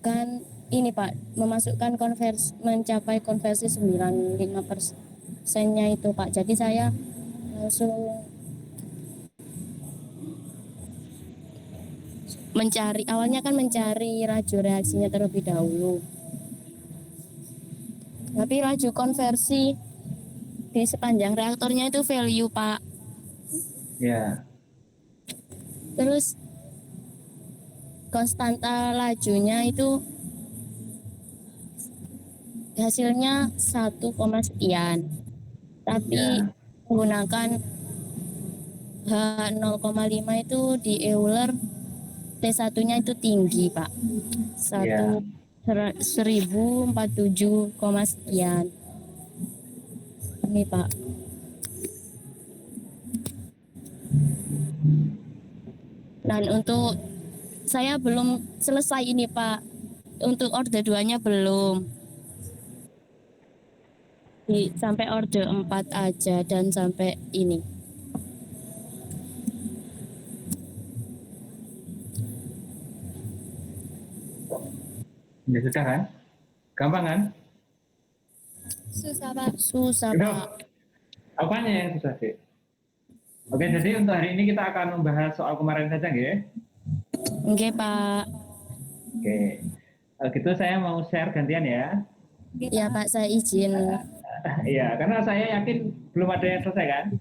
akan ini Pak, memasukkan mencapai konversi 95%-nya itu Pak. Jadi saya langsung awalnya kan mencari laju reaksinya terlebih dahulu. Tapi laju konversi di sepanjang reaktornya itu value Pak. Ya. Terus konstanta lajunya itu hasilnya 1, sekian. Tapi menggunakan H0,5 itu di Euler T1-nya itu tinggi Pak. 1047, sekian. Ini Pak. Dan untuk saya belum selesai ini Pak. Untuk order 2-nya belum. Sampai order 4 aja dan sampai ini. Ya sudah kan? Gampang kan? Susah Pak. Susah Pak. Apanya yang susah sih? Oke, jadi untuk hari ini kita akan membahas soal kemarin saja, ya? Oke, Pak. Oke, kalau gitu saya mau share gantian ya. Iya, Pak, saya izin. Iya, karena saya yakin belum ada yang selesai kan?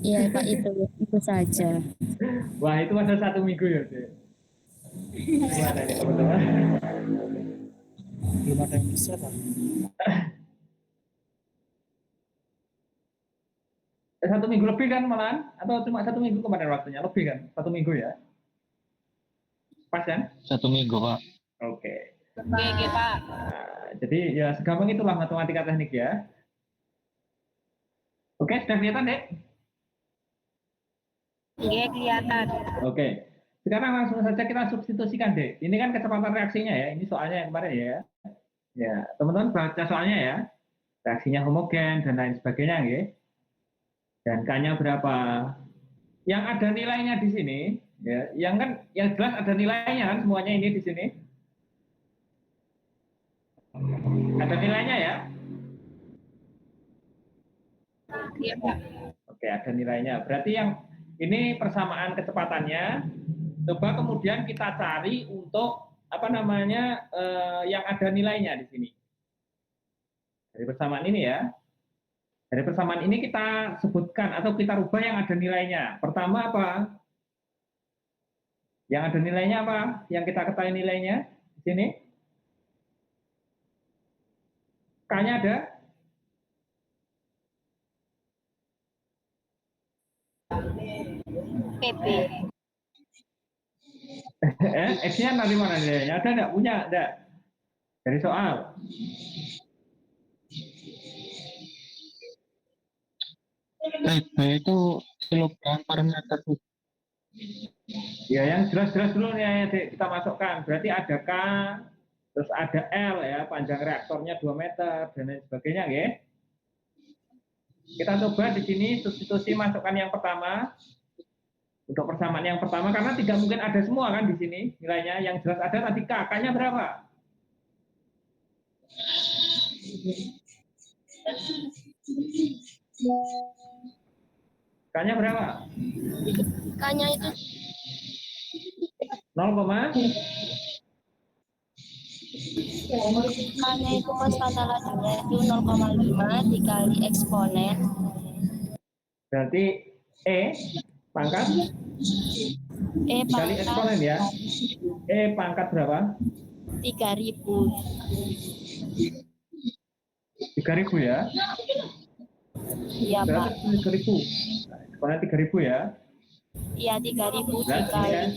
Iya, Pak, itu saja. Wah, itu masa 1 minggu ya, sih. Gimana nih, teman-teman? Belum ada yang bisa, Pak. 1 minggu lebih kan malahan? Atau cuma 1 minggu kemarin waktunya? Lebih kan? 1 minggu ya? Pas kan? 1 minggu, Pak. Oke. Oke, Pak. Nah, jadi ya segampang itulah matematika teknik ya. Oke, sudah kelihatan, Dek? Iya, kelihatan. Oke. Sekarang langsung saja kita substitusikan, Dek. Ini kan kecepatan reaksinya ya. Ini soalnya yang kemarin ya. Ya, teman-teman baca soalnya ya. Reaksinya homogen dan lain sebagainya, ya. Dan K-nya berapa? Yang ada nilainya di sini, ya. Yang jelas ada nilainya kan semuanya ini di sini. Ada nilainya ya? Iya, Pak. Oke, ada nilainya. Berarti yang ini persamaan kecepatannya. Coba kemudian kita cari untuk apa namanya yang ada nilainya di sini. Dari persamaan ini ya. Dari persamaan ini kita sebutkan atau kita rubah yang ada nilainya. Pertama apa? Yang ada nilainya apa? Yang kita ketahui nilainya di sini. K-nya ada? PP. X-nya dari mana nilainya? Ada nggak? Punya? Nggak? Dari soal. PP itu kilogram per meter. Ya, yang jelas-jelas dulu nih kita masukkan. Berarti ada K, terus ada L ya, panjang reaktornya 2 meter, dan lain sebagainya ya. Kita coba di sini substitusi masukkan yang pertama. Untuk persamaan yang pertama, karena tidak mungkin ada semua kan di sini nilainya. Yang jelas ada tadi K, K-nya berapa? K-nya berapa? K-nya itu 0, K-nya itu konstanta lajunya itu 0,5 dikali eksponen. berarti E pangkat? Dikali eksponen ya. E pangkat berapa? 3000. 3000 ya. Iya, Pak. 3000. Eksponen 3000 ya. Iya, 3000 Nah, dikali.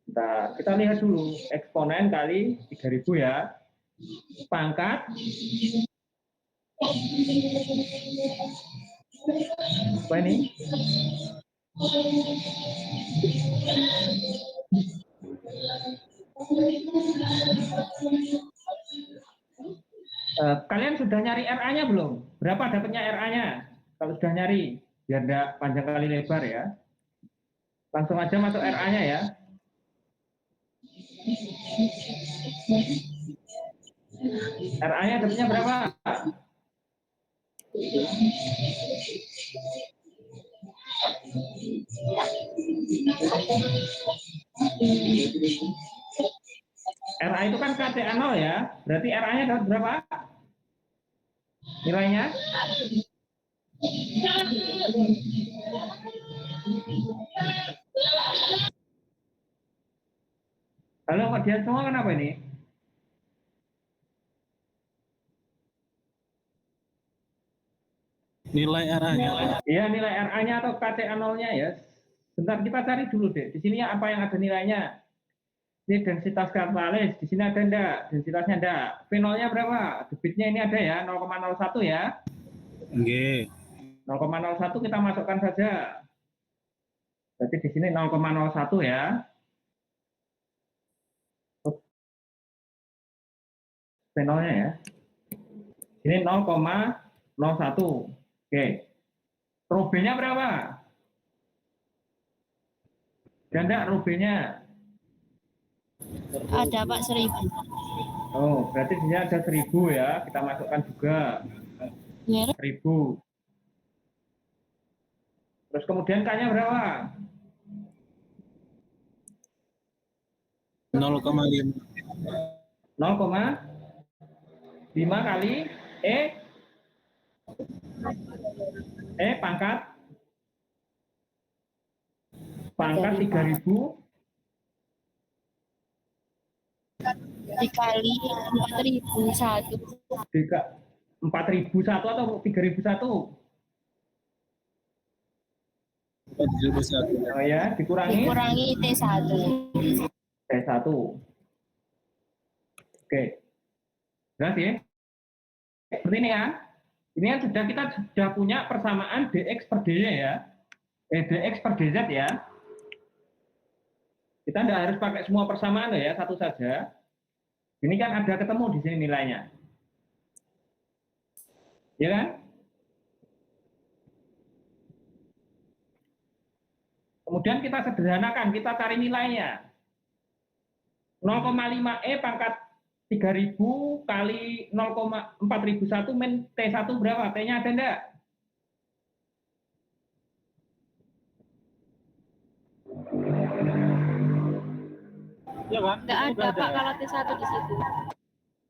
Bentar, kita lihat dulu eksponen kali 3000 ya. Pangkat apa ini? Kalian sudah nyari RA-nya belum? Berapa dapatnya RA-nya? Kalau sudah nyari, biar enggak panjang kali lebar ya. Langsung aja masuk RA-nya ya. RA-nya dapatnya berapa? RA itu kan KTA 0 ya. Berarti RA-nya dapat berapa? Nilainya? Halo, kalian semua kenapa ini? Nilai RA-nya. Iya, nilai RA-nya atau KTA 0-nya ya. Bentar, kita cari dulu deh. Di sini apa yang ada nilainya? Ini densitas katalis. Di sini ada enggak? Densitasnya enggak. V0-nya berapa? Debitnya ini ada ya, 0,01 ya. Nggih. 0,01 kita masukkan saja. Jadi di sini 0,01 ya. V0-nya ya. Ini 0,01. Oke. Rho-B-nya berapa? Dan enggak Rho-B-nya? Ada Pak 1000. Oh, berarti di sini ada 1000 ya. Kita masukkan juga Ya, 1000. Terus kemudian K-nya berapa? 0,5. 0,5 kali pangkat 3000 dikali 4001. 4001 atau 3001? 4.1. Oh ya, dikurangi Dikurangi T1. T1. Oke. Jelas ya? Seperti ini kan? Ini kan kita sudah punya persamaan dx per dy ya. Dx per dz ya. Kita tidak harus pakai semua persamaan ya, satu saja. Ini kan ada ketemu di sini nilainya. Ya kan? Kemudian kita sederhanakan, kita cari nilainya. 0,5 pangkat 3000 kali 0,4001 min T1 berapa? T-nya ada enggak? Ya kan? Nggak ada Pak kalau T1 di situ.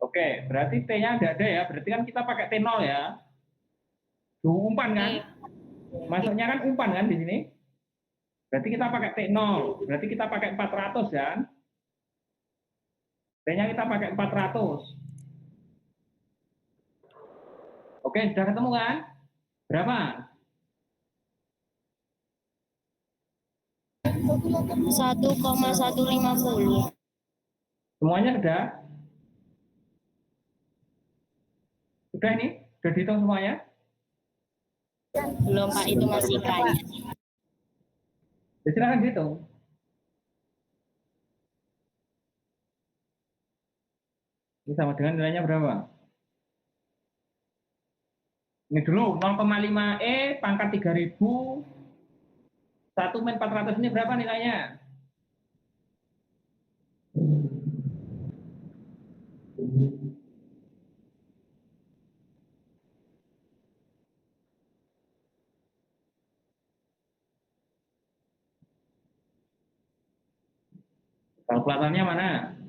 Oke, berarti T-nya enggak ada ya. Berarti kan kita pakai T0 ya. Tuh umpan kan? Masuknya kan umpan kan di sini? Berarti kita pakai T0. Berarti kita pakai 400 kan? T-nya kita pakai 400. Oke, sudah ketemu kan? Berapa? 1,150. Semuanya sudah? Sudah ini? Sudah dihitung semuanya? Belum Pak, itu masih banyak. Ya, silakan dihitung. Ini sama dengan nilainya berapa? Ini dulu 0,5 pangkat 3000 1 min 400 ini berapa nilainya? Kalkulatornya mana?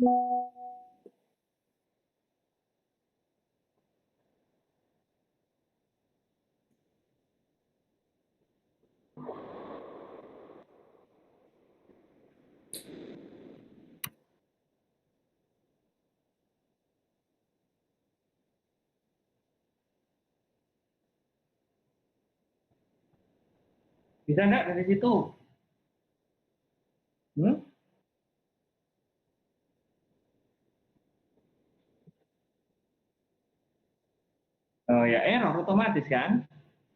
Bisa enggak dari situ? Hmm? Oh ya, error otomatis kan?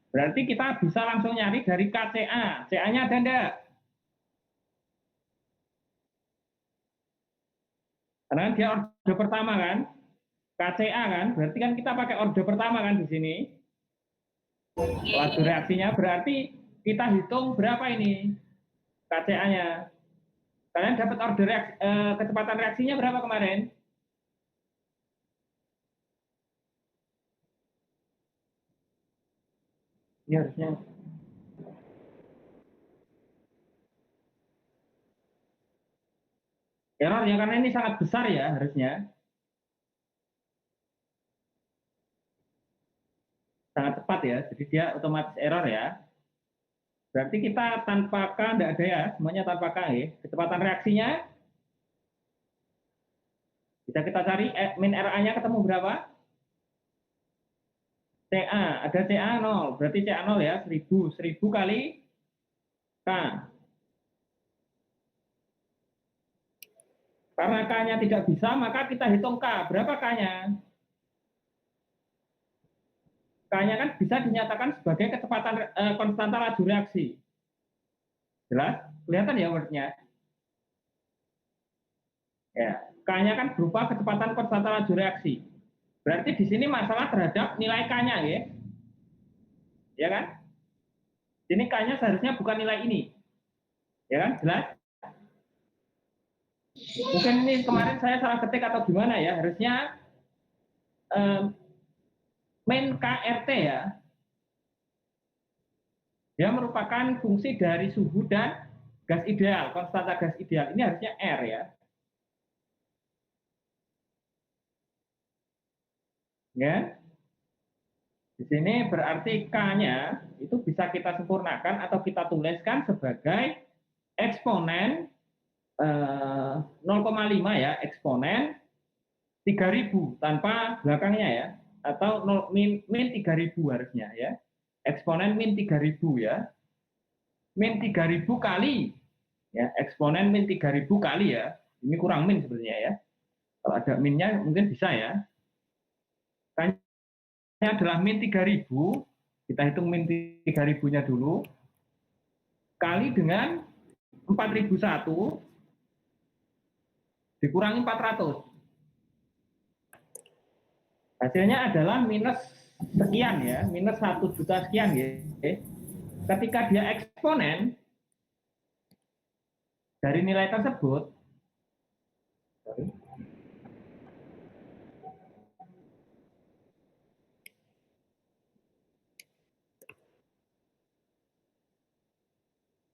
Berarti kita bisa langsung nyari dari KCA. CA-nya ada enggak? Karena kan dia order pertama kan? KCA kan? Berarti kan kita pakai order pertama kan di sini. Laju reaksinya berarti kita hitung berapa ini KCA-nya. Kalian dapat order kecepatan reaksinya berapa kemarin? Ini harusnya error ya, karena ini sangat besar ya harusnya. Sangat cepat ya, jadi dia otomatis error ya. Berarti kita tanpa K tidak ada ya, semuanya tanpa K ya. Kecepatan reaksinya bisa kita cari, min RA-nya ketemu berapa? CA, ada CA 0, berarti CA 0 ya, 1000 kali K. Karena K-nya tidak bisa, maka kita hitung K. Berapa K-nya? K-nya kan bisa dinyatakan sebagai kecepatan konstanta laju reaksi. Jelas? Kelihatan ya word-nya? Ya, K-nya kan berupa kecepatan konstanta laju reaksi. Berarti di sini masalah terhadap nilai K-nya ya. Ya kan? Ini K-nya seharusnya bukan nilai ini. Ya kan? Jelas? Mungkin ini kemarin saya salah ketik atau gimana ya. Harusnya min KRT ya. Dia merupakan fungsi dari suhu dan gas ideal, konstanta gas ideal. Ini harusnya R ya. Ya. Di sini berarti K-nya itu bisa kita sempurnakan atau kita tuliskan sebagai eksponen 0,5 ya, eksponen 3000 tanpa belakangnya ya, atau min 3000 harusnya ya. Eksponen min 3000 ya. Min 3000 kali ya, eksponen min 3000 kali ya. Ini kurang min sebenarnya ya. Kalau ada minnya mungkin bisa ya. Ini adalah min 3000, kita hitung min 3000-nya dulu, kali dengan 4001 dikurangi 400. Hasilnya adalah minus sekian ya, minus 1 juta sekian ya. Ketika dia eksponen dari nilai tersebut,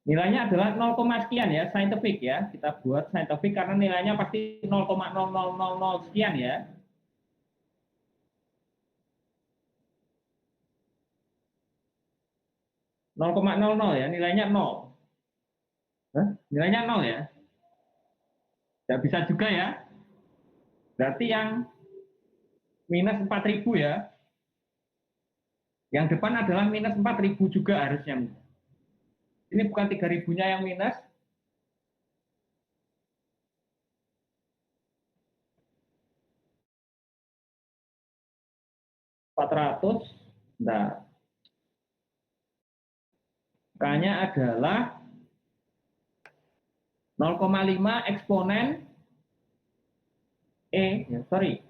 nilainya adalah 0, sekian ya, scientific ya. Kita buat scientific karena nilainya pasti 0,0000 sekian ya. Ya, nilainya 0. Nilainya 0 ya. Tidak bisa juga ya. Berarti yang minus 4000 ya. Yang depan adalah minus 4000 juga harusnya. Ini bukan 3000-nya yang minus. Nah, K-nya adalah 0,5 eksponen ya, sorry.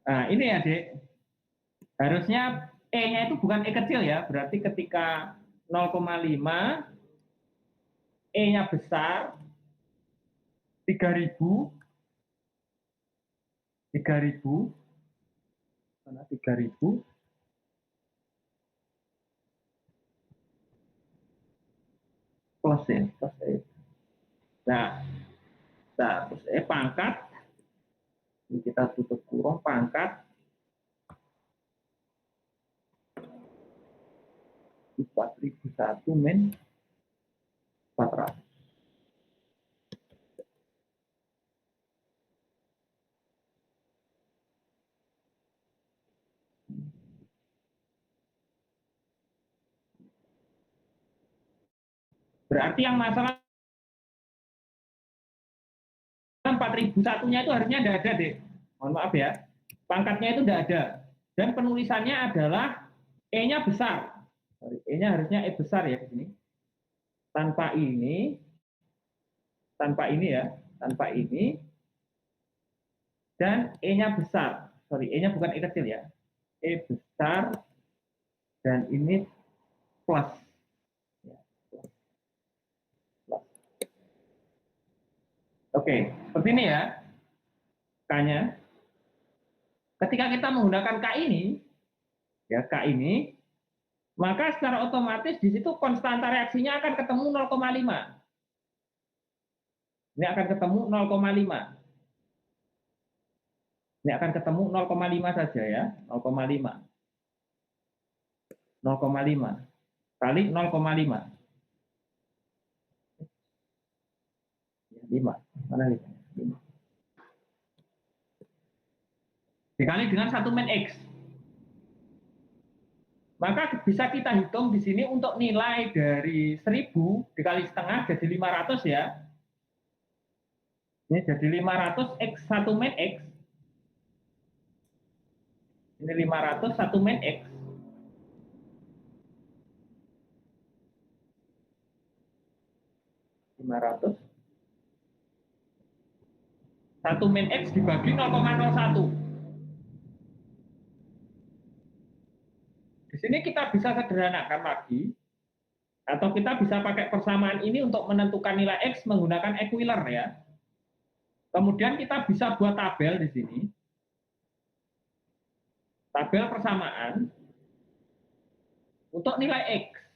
Nah, ini ya, Dek. Harusnya E-nya itu bukan E kecil ya, berarti ketika 0,5, E-nya besar, 3000, mana 3000, plus ya, plus ya. Nah, besar. Terus pangkat, ini kita tutup kurung, pangkat 4001 min 400. Berarti yang masalah 4001-nya itu harusnya tidak ada, Dek. Mohon maaf ya. Pangkatnya itu tidak ada. Dan penulisannya adalah E-nya besar. E-nya harusnya E besar ya di sini. Tanpa ini ya, tanpa ini. Dan E-nya besar. Sorry, E-nya bukan E kecil ya. E besar dan ini plus. Oke, seperti ini ya. K-nya. Ketika kita menggunakan K ini, ya K ini, maka secara otomatis di situ konstanta reaksinya akan ketemu 0,5. Ini akan ketemu 0,5. Ini akan ketemu 0,5 saja ya, 0,5. 0,5 kali 0,5. 5. Mana 5? 5. Dikali dengan 1 min X. Maka bisa kita hitung di sini untuk nilai dari 1000 dikali setengah jadi 500 ya. Ini jadi 500 X 1 min X. Ini 500 1 min X. (500) 1 min X dibagi 0,01. Di sini kita bisa sederhanakan lagi, atau kita bisa pakai persamaan ini untuk menentukan nilai X menggunakan Euler ya. Kemudian kita bisa buat tabel di sini. Tabel persamaan untuk nilai X.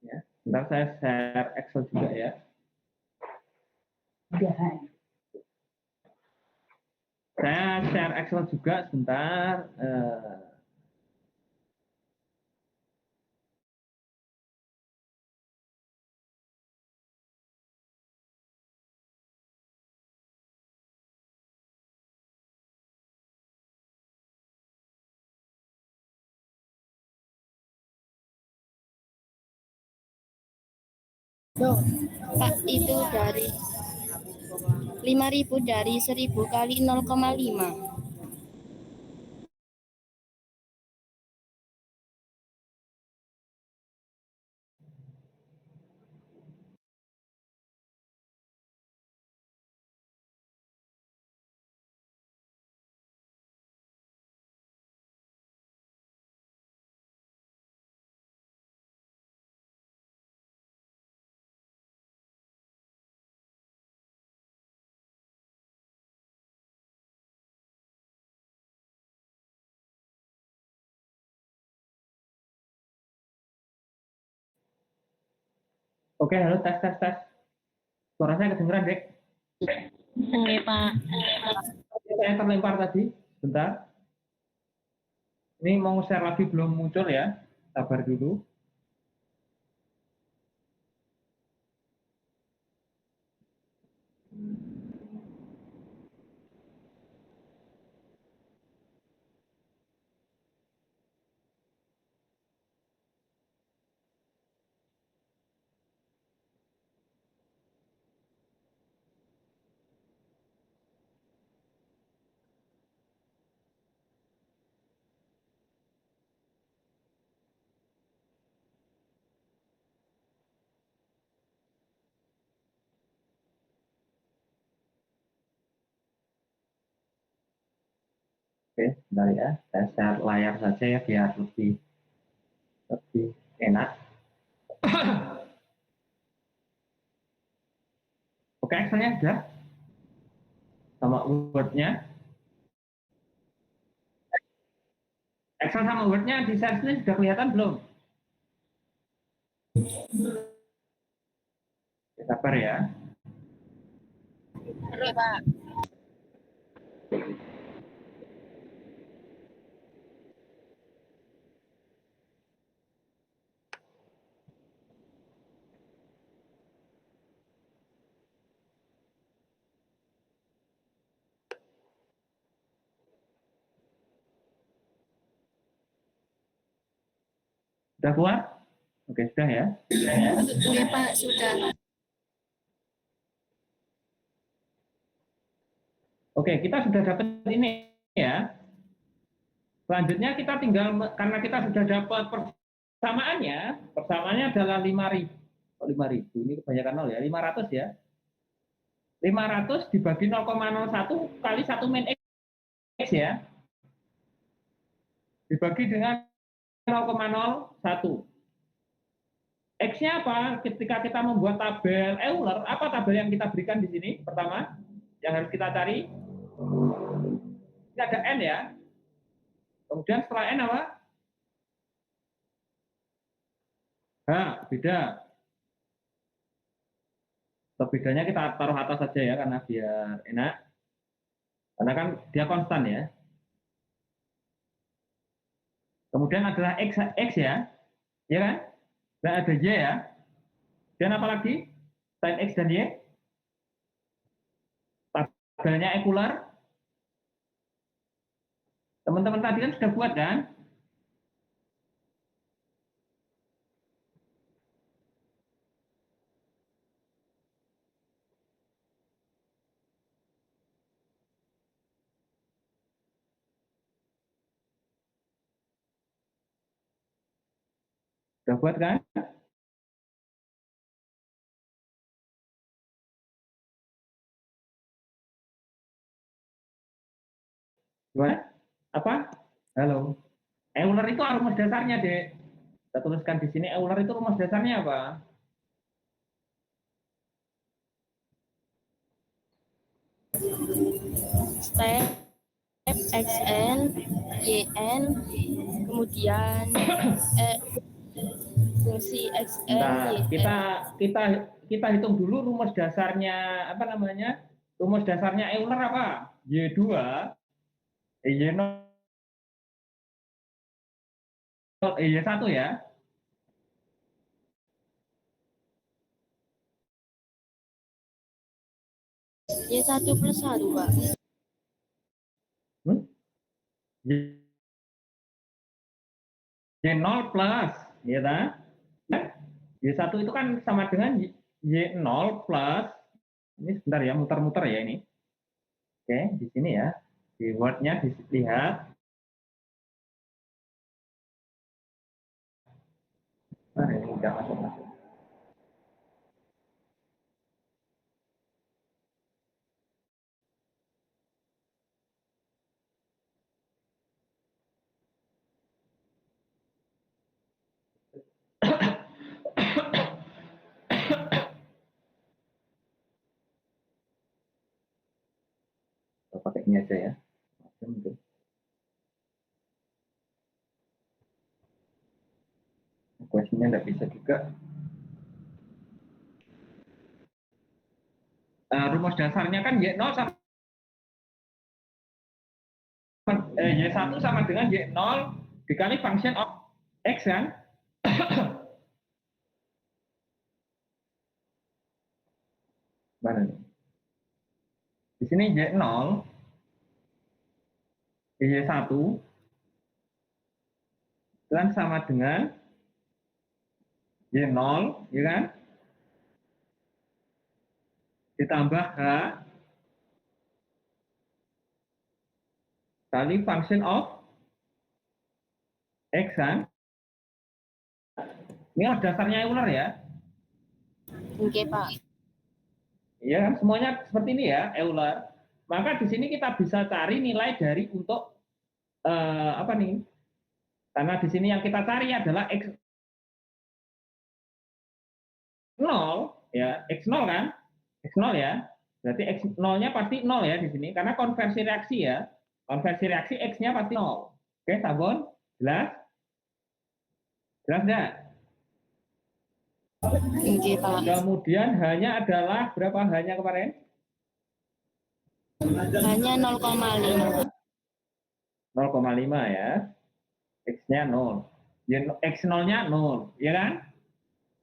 Ya, bentar saya share Excel juga ya. Saya share Excel juga sebentar. Pak, itu dari 5.000 dari 1.000 kali 0,5. Oke, halo, tes. Suara saya kedengeran, Dek? Oke, Pak. Saya terlempar tadi, bentar. Ini mau share lagi belum muncul ya, sabar dulu. Oke, bentar ya. Saya share layar saja ya biar lebih enak. Oke, Excel-nya sudah? Sama Word-nya? Excel sama Word-nya di share sini sudah kelihatan belum? Sabar ya. Oke, Pak. Sudah kuat? Oke, sudah ya. Oke, Pak, sudah. Oke, kita sudah dapat ini ya. Selanjutnya kita tinggal, karena kita sudah dapat persamaannya adalah 5.000. Oh, 5.000, ini kebanyakan 0 ya, 500 ya. 500 dibagi 0,01 kali 1 min X ya. Dibagi dengan 0,01. X-nya apa? Ketika kita membuat tabel Euler, apa tabel yang kita berikan di sini? Pertama, yang harus kita cari. Ini ada N ya. Kemudian setelah N apa? H, beda. Bedanya kita taruh atas saja ya, karena biar enak. Karena kan dia konstan ya. Kemudian adalah X ya. Ya kan? Dan ada Y ya. Dan apa lagi? Sin X dan Y. Tabelnya Euler. Teman-teman tadi kan sudah buat kan? Sudah buat kan? Gimana? Apa? Halo. Euler itu rumus dasarnya, Dek. Kita tuliskan di sini Euler itu rumus dasarnya apa? Step XN, YN, kemudian fungsi XN, Nah, YN. kita hitung dulu rumus dasarnya apa namanya? Rumus dasarnya Euler apa? Y2 Y0 Y1 ya. Y1 plus 1, Pak. Y0 plus, ya kan? Y1 itu kan sama dengan Y0 plus, ini sebentar ya, muter-muter ya ini. Oke, di sini ya, di word-nya dilihat. Nah, ini udah masuk. Kita pakai ini aja ya. Questionnya nggak bisa juga. Rumus dasarnya kan Y0 sama Y1 sama dengan Y0 dikali function of X kan? Mana nih? Di sini Y0, Y1 kan sama dengan Y0, ya kan? Ditambah H kali function of X kan? Ini dasarnya Euler ya. Oke, Pak. Iya kan? Semuanya seperti ini ya, Euler. Maka di sini kita bisa cari nilai dari untuk apa nih? Karena di sini yang kita cari adalah X0 ya, X0 kan? X0 ya. Berarti X0-nya pasti 0 ya di sini karena konversi reaksi ya. Konversi reaksi X-nya pasti 0. Oke, Sabon? Jelas? Jelas enggak? Oke, Pak. Kemudian hanya adalah berapa hanya kemarin? Hanya 0,5. 0,5 ya. X-nya 0. Ya, X0-nya 0, ya kan?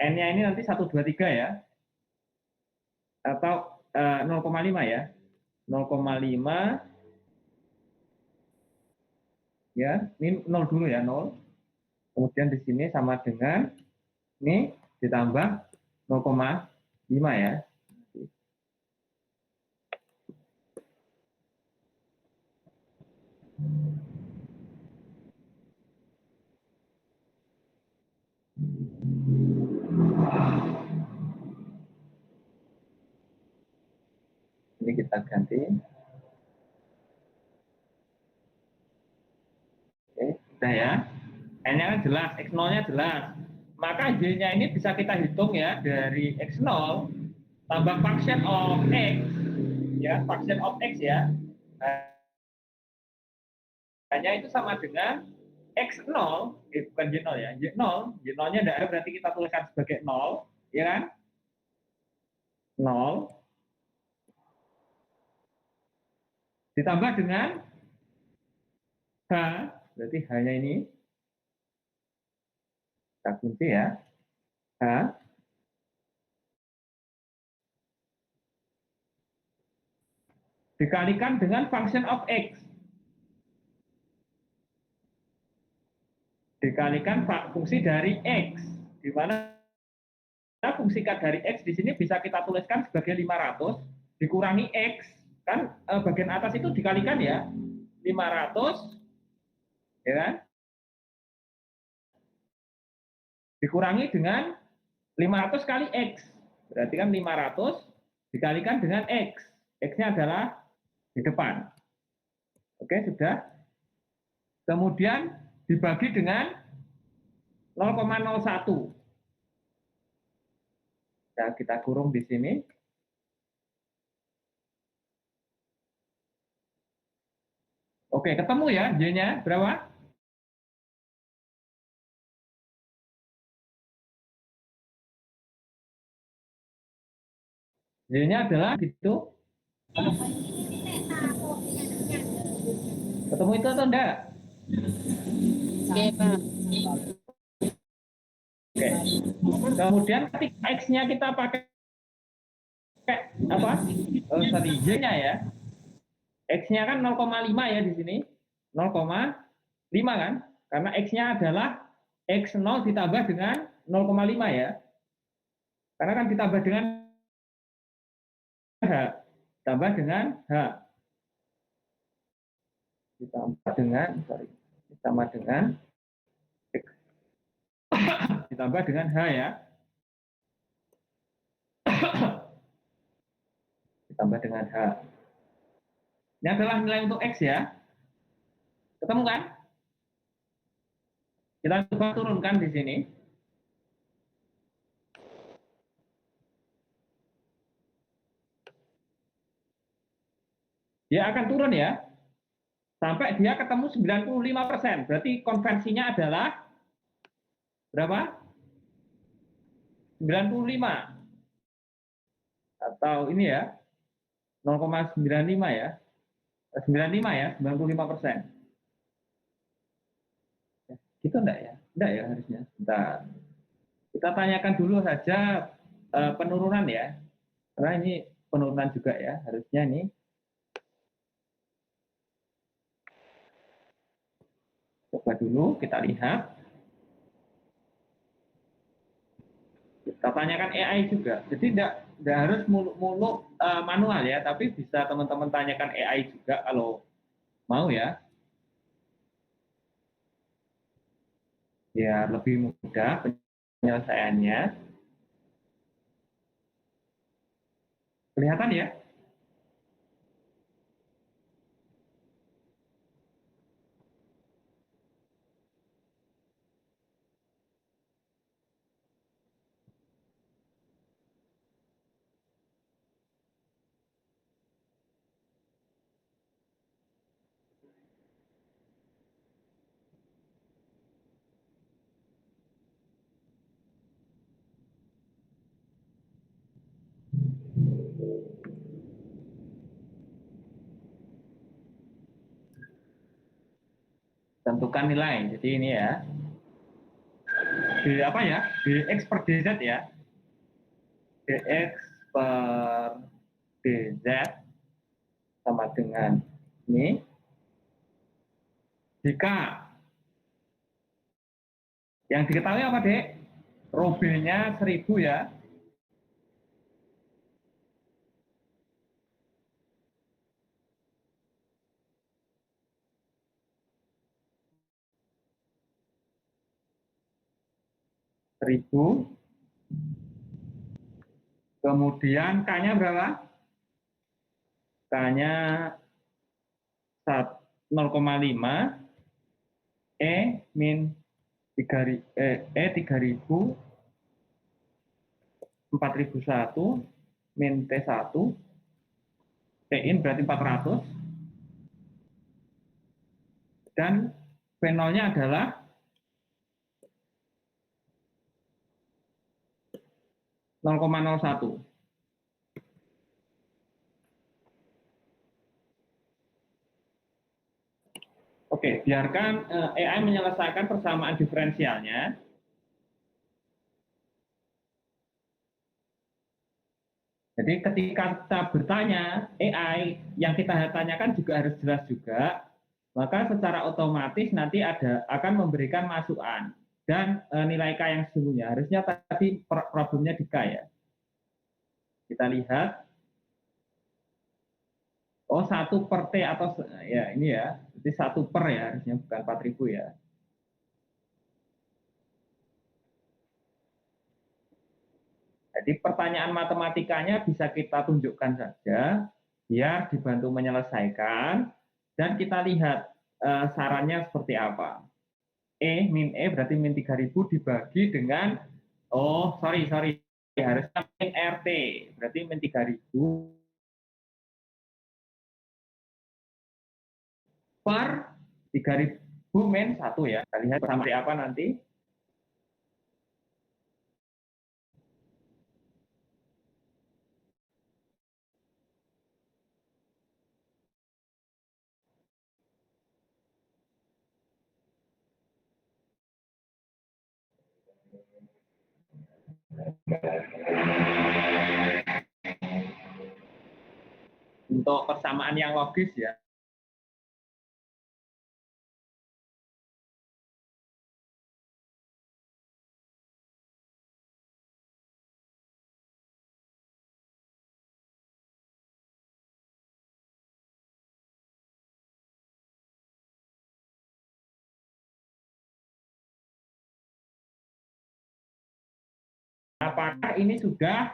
N-nya ini nanti 1, 2, 3 ya. Atau 0,5 ya. 0,5 ya, ini 0 dulu ya, 0. Kemudian di sini sama dengan ini ditambah 0,5 ya. Ini kita ganti. Oke, udah ya. N-nya kan jelas, X0-nya jelas. Maka Y-nya ini bisa kita hitung ya dari X0 tambah function of X, ya, function of X ya. Hanya itu sama dengan X0, bukan Y0 ya, Y0, Y0-nya tidak ada berarti kita tuliskan sebagai 0, ya kan? 0 ditambah dengan H, berarti H-nya ini kita kunci ya, H dikalikan dengan function of X dikalikan fungsi dari X, di mana fungsi dari X di sini bisa kita tuliskan sebagai 500 dikurangi X, kan bagian atas itu dikalikan ya, 500 ya kan, dikurangi dengan 500 kali X, berarti kan 500 dikalikan dengan X, X-nya adalah di depan. Oke, sudah. Kemudian dibagi dengan 0,01. Nah, kita kurung di sini. Oke, ketemu ya Y-nya berapa? Y-nya adalah gitu. Ketemu itu atau enggak? Oke, Pak. Oke. Kemudian ketika X-nya kita pakai apa? Sorry, Y-nya ya. X-nya kan 0,5 ya di sini. 0,5 kan? Karena X-nya adalah X0 ditambah dengan 0,5 ya. Karena kan ditambah dengan H. Ditambah dengan H. Ditambah dengan, sorry. Ditambah dengan X. Ditambah dengan H ya. Ditambah dengan H. Ini adalah nilai untuk X ya. Ketemu kan? Kita coba turunkan di sini. Dia akan turun ya. Sampai dia ketemu 95%. Berarti konversinya adalah berapa? 95. Atau ini ya, 0,95 ya. 95 ya, 95%. Gitu enggak ya? Enggak ya harusnya. Bentar. Kita tanyakan dulu saja penurunan ya. Karena ini penurunan juga ya, harusnya ini. Coba dulu kita lihat. Kita tanyakan AI juga. Jadi tidak harus muluk-muluk manual ya, tapi bisa teman-teman tanyakan AI juga kalau mau ya. Biar lebih mudah penyelesaiannya. Kelihatan ya? tentukan nilai. Jadi ini ya, apa ya, dx per dz ya, dx per dz sama dengan ini jika yang diketahui apa dek, rho B-nya 1000 ya, seribu. Kemudian K-nya berapa? K-nya 0,5, E min 3000, 4001, min T1, T-in berarti 400, dan V0-nya adalah 0,01. Oke, biarkan AI menyelesaikan persamaan diferensialnya. Jadi ketika kita bertanya, AI yang kita tanyakan juga harus jelas juga, maka secara otomatis nanti akan memberikan masukan dan nilai K yang sesungguhnya. Harusnya tadi problemnya di K ya. Kita lihat, oh 1 per T atau ya ini ya, jadi 1 per ya, harusnya bukan 4000 ya. Jadi pertanyaan matematikanya bisa kita tunjukkan saja, biar dibantu menyelesaikan, dan kita lihat sarannya seperti apa. Min E berarti min 3000 dibagi dengan, oh sorry, harusnya min RT, berarti min 3000 per 3000 min 1 ya. Kita lihat sampai apa nanti. Untuk persamaan yang logis ya. Apakah ini sudah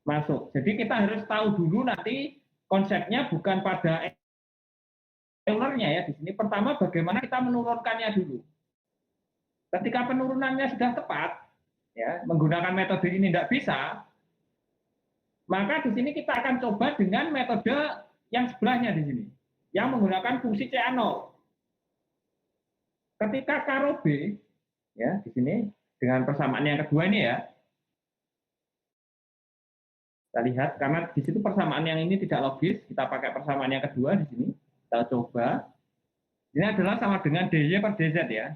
masuk? Jadi kita harus tahu dulu nanti konsepnya bukan pada Eulernya ya di sini. Pertama bagaimana kita menurunkannya dulu. Ketika penurunannya sudah tepat, ya menggunakan metode ini tidak bisa, maka di sini kita akan coba dengan metode yang sebelahnya di sini, yang menggunakan fungsi CA0. Ketika K rho B, ya di sini dengan persamaan yang kedua ini ya, kita lihat karena di situ persamaan yang ini tidak logis, kita pakai persamaan yang kedua di sini. Kita coba. Ini adalah sama dengan dy per dz ya.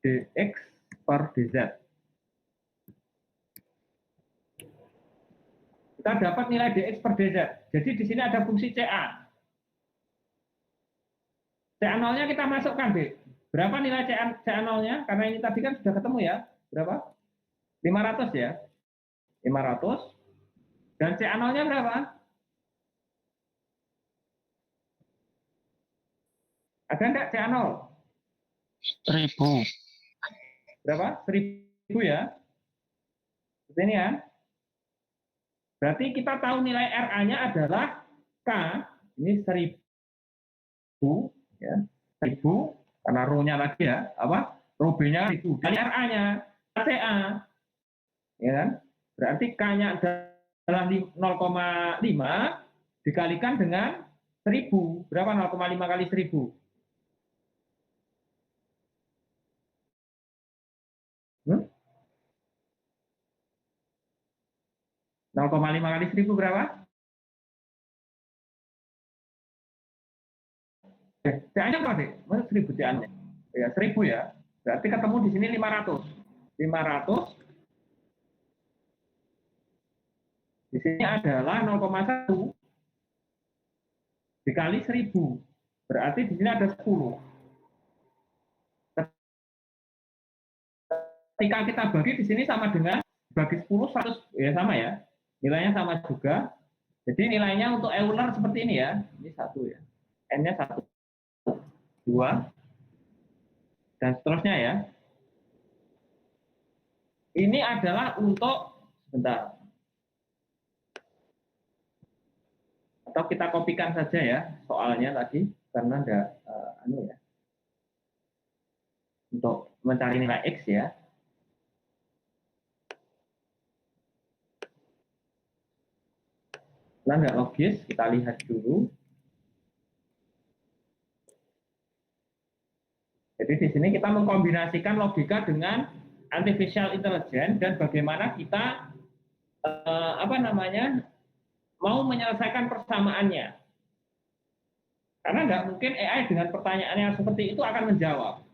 Dx per dz. Kita dapat nilai dx per dz. Jadi di sini ada fungsi CA. CA0-nya kita masukkan, B. Berapa nilai CA0-nya? Karena ini tadi kan sudah ketemu ya. Berapa? 500 ya. 500. Dan CA0-nya berapa? Ada enggak CA0? 1000. Berapa? 1000 ya. Seperti ini ya. Berarti kita tahu nilai RA-nya adalah K, ini 1000 ya. 1000 karena rho-nya tadi ya, apa? Rho B-nya 1000. Kali RA-nya CA. Ya kan? Berarti K-nya adalah 0,5 dikalikan dengan 1000. Berapa 0,5 kali 1000? 0,5 kali 1000 berapa? CA-nya apa, Dek? Mana 1000 CA-nya? Ya, 1000 ya. Berarti ketemu di sini 500. 500 di sini adalah 0,1 dikali 1000. Berarti di sini ada 10. Ketika kita bagi di sini sama dengan bagi 10 100 ya sama ya. Nilainya sama juga. Jadi nilainya untuk Euler seperti ini ya. Ini 1 ya. N-nya 1, 2 dan seterusnya ya. Ini adalah untuk sebentar. Atau kita kopikan saja ya soalnya tadi karena ada ya. Untuk mencari nilai X ya. Nah, nggak logis, kita lihat dulu. Jadi di sini kita mengkombinasikan logika dengan artificial intelligence dan bagaimana kita mau menyelesaikan persamaannya. Karena nggak mungkin AI dengan pertanyaan yang seperti itu akan menjawab.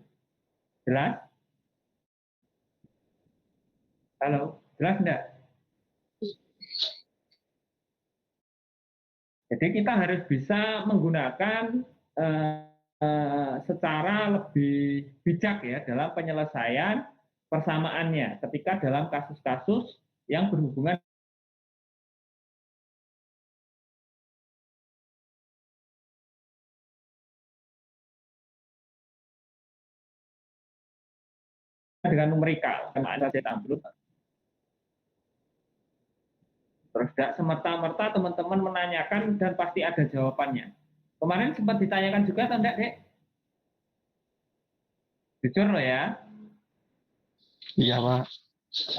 Jelas? Halo, jelas enggak? Jadi kita harus bisa menggunakan secara lebih bijak ya dalam penyelesaian persamaannya ketika dalam kasus-kasus yang berhubungan dengan numerikal, sama ada amplud. Terus tidak semerta-merta teman-teman menanyakan dan pasti ada jawabannya. Kemarin sempat ditanyakan juga atau enggak, Dek? Jujur loh ya. Iya, Pak.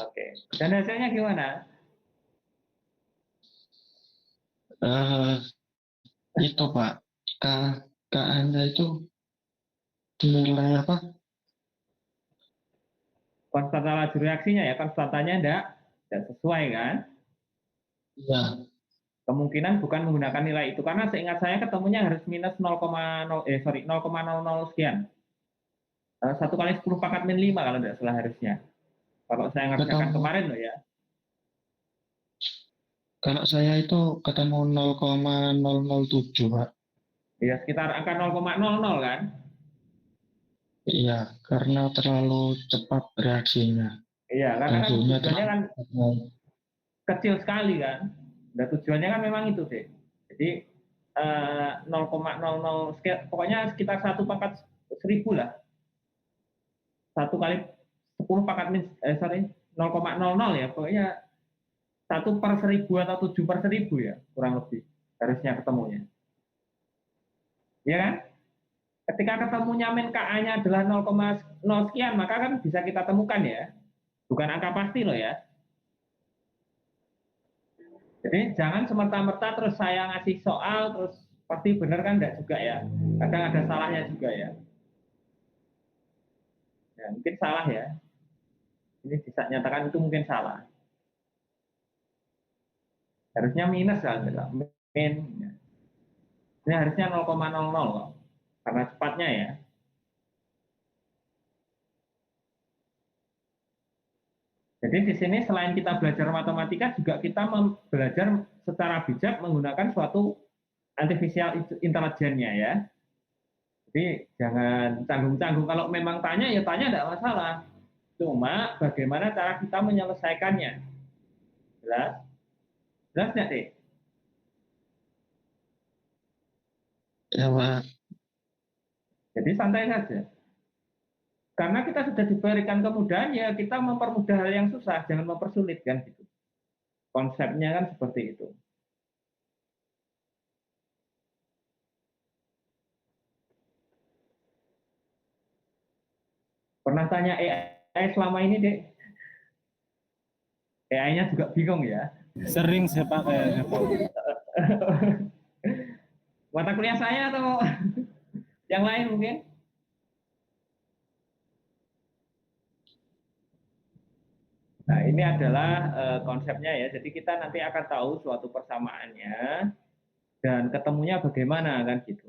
Oke. Dan hasilnya gimana? Itu, Pak. Anda itu nilai apa? Konstanta laju reaksinya ya, konstantanya enggak sesuai kan? Iya. Kemungkinan bukan menggunakan nilai itu karena seingat saya ketemunya harus minus 0,00 sekian. 1 kali 10 pangkat min 5 kalau tidak salah harusnya. Kalau saya ngerjakan kemarin loh ya. Kalau saya itu ketemu 0,007, Pak. Ya sekitar angka 0,00 kan? Iya, karena terlalu cepat reaksinya. Iya, karena kan Hasilnya tujuannya kan kecil sekali kan. Dan tujuannya kan memang itu deh. Jadi 0,00 pokoknya sekitar 1 pangkat 1000 lah. 1 kali 10 pangkat min 0,00 ya. Pokoknya 1/1000 atau 7/1000 ya kurang lebih harusnya ketemunya. Ya kan? Ketika ketemunya min KA-nya adalah 0,0 sekian, maka kan bisa kita temukan ya. Bukan angka pasti loh ya. Jadi jangan semerta-merta terus saya ngasih soal terus pasti benar kan enggak juga ya. Kadang ada salahnya juga ya. Ya mungkin salah ya. Ini bisa nyatakan itu mungkin salah. Harusnya minus kan, min. Ini harusnya 0,00 kok. Karena cepatnya ya. Jadi di sini selain kita belajar matematika juga kita belajar secara bijak menggunakan suatu artificial intelligence-nya ya. Jadi jangan canggung-canggung. Kalau memang tanya ya tanya tidak masalah. Cuma bagaimana cara kita menyelesaikannya. Jelas? Jelas nggak, Dek? Ya, Pak. Jadi santai saja. Karena kita sudah diberikan kemudahan, ya kita mempermudah hal yang susah, jangan mempersulit kan gitu. Konsepnya kan seperti itu. Pernah tanya AI selama ini, Dek? AI-nya juga bingung ya. Sering saya pakai. Mata kuliah saya atau yang lain mungkin? Nah, ini adalah konsepnya ya. Jadi kita nanti akan tahu suatu persamaannya dan ketemunya bagaimana kan gitu.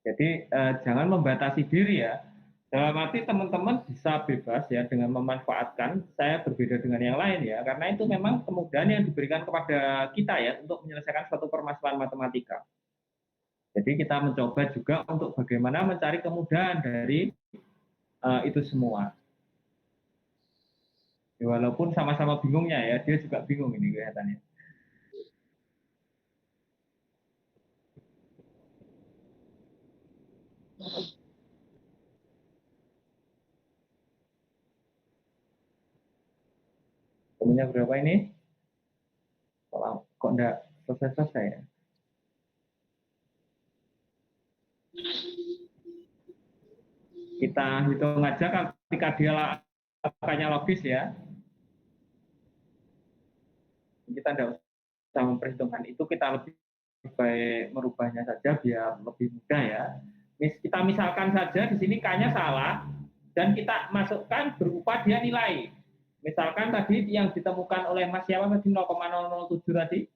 Jadi jangan membatasi diri ya. Dalam arti teman-teman bisa bebas ya dengan memanfaatkan saya berbeda dengan yang lain ya, karena itu memang kemudahan yang diberikan kepada kita ya untuk menyelesaikan suatu permasalahan matematika. Jadi kita mencoba juga untuk bagaimana mencari kemudahan dari itu semua. Ya, walaupun sama-sama bingungnya ya, dia juga bingung ini kelihatannya. Temennya berapa ini? Kok enggak selesai-selesai ya? Kita hitung aja ketika dia angkanya logis ya. Kita tidak usah memperhitungkan itu, kita lebih baik merubahnya saja biar lebih mudah ya. Kita misalkan saja di sini K-nya salah dan kita masukkan berupa dia nilai. Misalkan tadi yang ditemukan oleh Mas siapa tadi 0,007 tadi.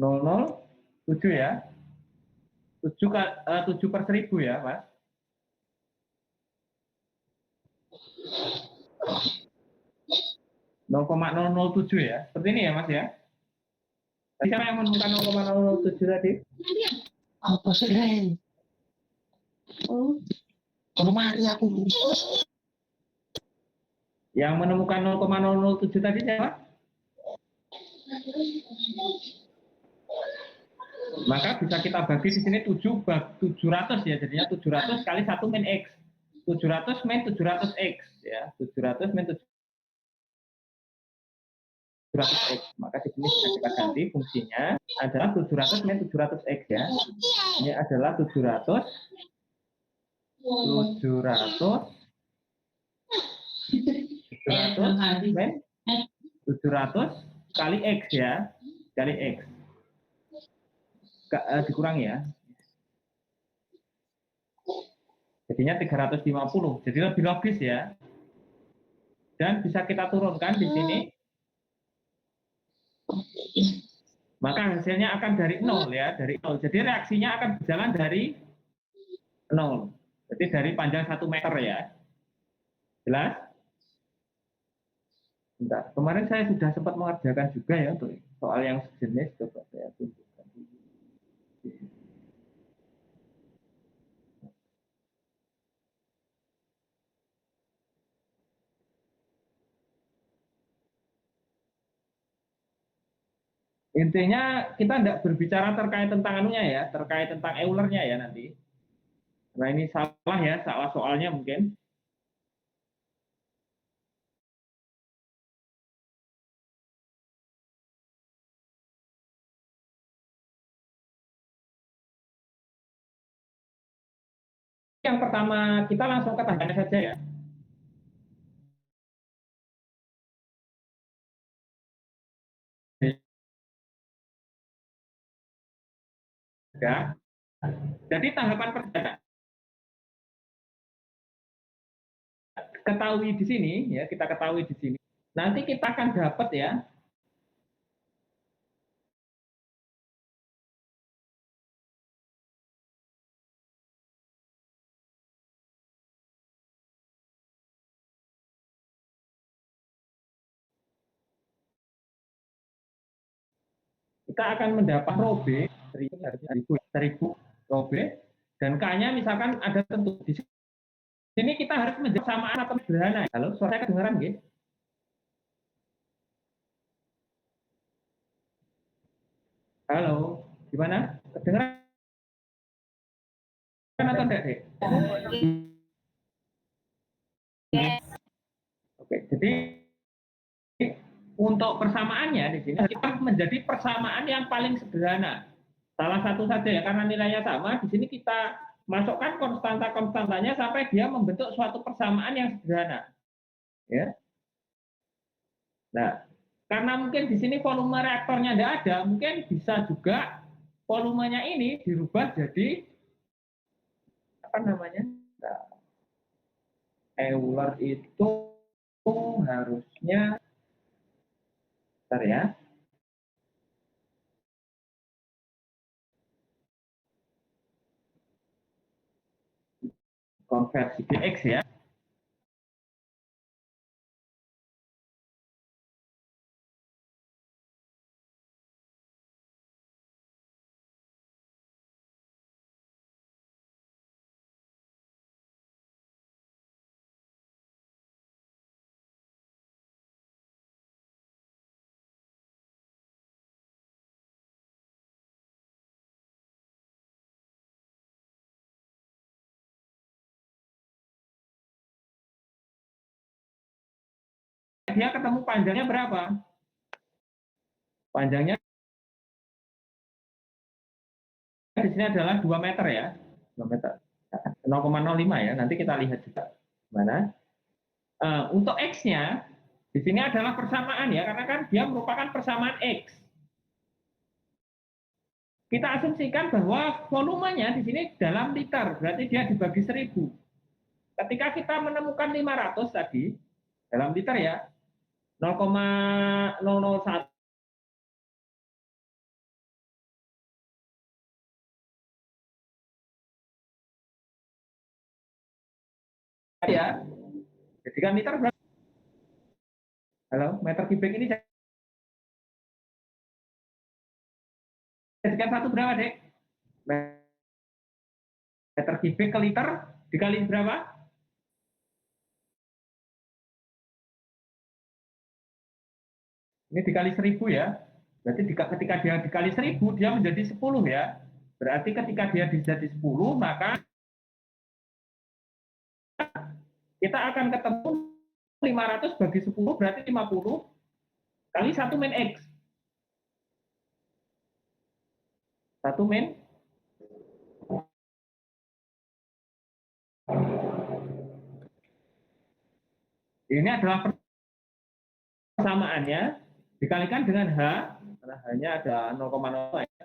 007 ya. 7 per 1000 ya, Mas. 0,007 ya. Seperti ini ya, Mas ya. Tadi siapa yang menemukan 0,007 tadi? Apa sih, Ren? Kalau mari aku. Yang menemukan 0,007 tadi siapa? Maka bisa kita bagi di sini 700 ya, jadinya 700 kali 1 min X. 700 min 700X ya, 700 min 700X. Maka di sini bisa kita ganti fungsinya adalah 700 min 700X ya. Ini adalah 700 min 700 kali X ya, kali X. Dikurangi ya. Jadinya 350. Jadi lebih logis ya. Dan bisa kita turunkan di sini. Maka hasilnya akan dari 0 ya, dari 0. Jadi reaksinya akan berjalan dari 0. Jadi dari panjang 1 meter ya. Jelas? Bentar. Kemarin saya sudah sempat mengerjakan juga ya untuk soal yang sejenis. Coba saya tunjukkan. Intinya kita tidak berbicara terkait tentang anunya ya, terkait tentang Eulernya ya nanti. Nah ini salah ya, salah soalnya mungkin. Yang pertama kita langsung ke tandanya saja ya. Ya. Jadi tahapan pertama ketahui di sini ya, kita ketahui di sini. Nanti kita akan dapat ya. Kita akan mendapat rho B 1000 rho B dan K-nya misalkan ada tentu di sini kita harus menjawab samaan atau sederhana. Halo, suara saya kedengaran nggih? Halo, gimana? Kedengaran atau enggak, Dek? Oke, jadi untuk persamaannya di sini kita menjadi persamaan yang paling sederhana. Salah satu saja ya, karena nilainya sama, di sini kita masukkan konstanta-konstantanya sampai dia membentuk suatu persamaan yang sederhana. Ya. Nah, karena mungkin di sini volume reaktornya tidak ada, mungkin bisa juga volumenya ini dirubah jadi apa namanya? Nah, Euler itu harusnya bentar ya. konversi dx ya. Dia ketemu panjangnya berapa? Panjangnya di sini adalah 2 meter ya. 2 meter. 0,05 ya. Nanti kita lihat juga mana. Untuk X-nya di sini adalah persamaan ya, karena kan dia merupakan persamaan X. Kita asumsikan bahwa volumenya di sini dalam liter, berarti dia dibagi 1000. Ketika kita menemukan 500 tadi, dalam liter ya, 0,001 ya. Jadikan liter berapa? Halo, meter kubik ini jadikan satu berapa, Dek? Meter kubik ke liter dikali berapa? Ini dikali 1000 ya. Berarti ketika dia dikali 1000, dia menjadi 10 ya. Berarti ketika dia jadi 10, maka kita akan ketemu 500 bagi 10 berarti 50 kali 1 min X. 1 min ini adalah persamaannya dikalikan dengan H, karena H-nya ada 0,0 ya.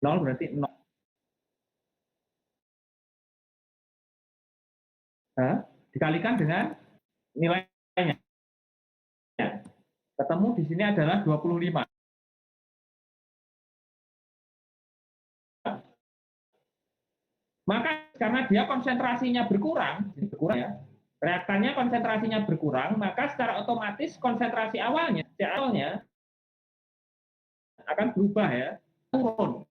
Nol berarti 0. Dikalikan dengan nilainya. Ketemu di sini adalah 25. Maka karena dia konsentrasinya berkurang ya, reaktannya konsentrasinya berkurang, maka secara otomatis konsentrasi awalnya akan berubah ya, turun.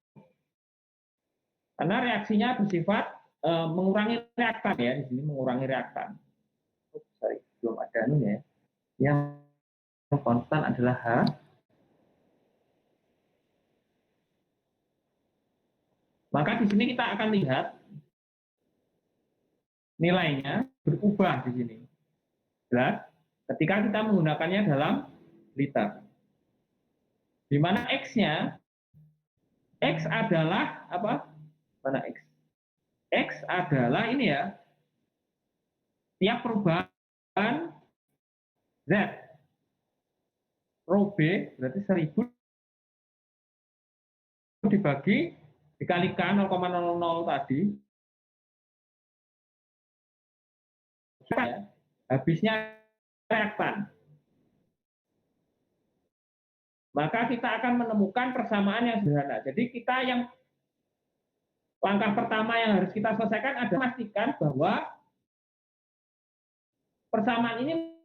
Karena reaksinya bersifat mengurangi reaktan ya, di sini mengurangi reaktan. Sorry, belum ada ya. Yang konstan adalah H. Maka di sini kita akan lihat nilainya berubah di sini. Jelas? Ketika kita menggunakannya dalam liter. Di mana X-nya, X adalah apa? Mana X? X adalah ini ya, tiap perubahan Z. Rho B berarti 1000 dibagi, dikalikan 0,00 tadi. Habisnya reaktan. Maka kita akan menemukan persamaan yang sederhana. Jadi kita yang langkah pertama yang harus kita selesaikan adalah memastikan bahwa persamaan ini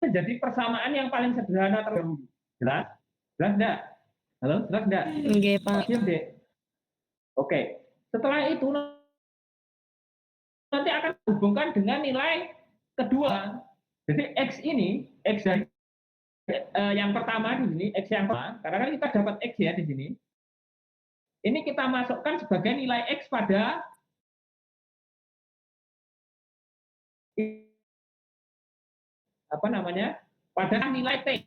menjadi persamaan yang paling sederhana terlebih. Jelas? Jelas enggak? Halo, jelas enggak? Nggih, Pak. Dek. Oke. Setelah itu nanti akan hubungkan dengan nilai kedua. Jadi X ini, X dari yang pertama di sini, X yang pertama, karena kan kita dapat X ya di sini. Ini kita masukkan sebagai nilai X pada apa namanya? Pada nilai T.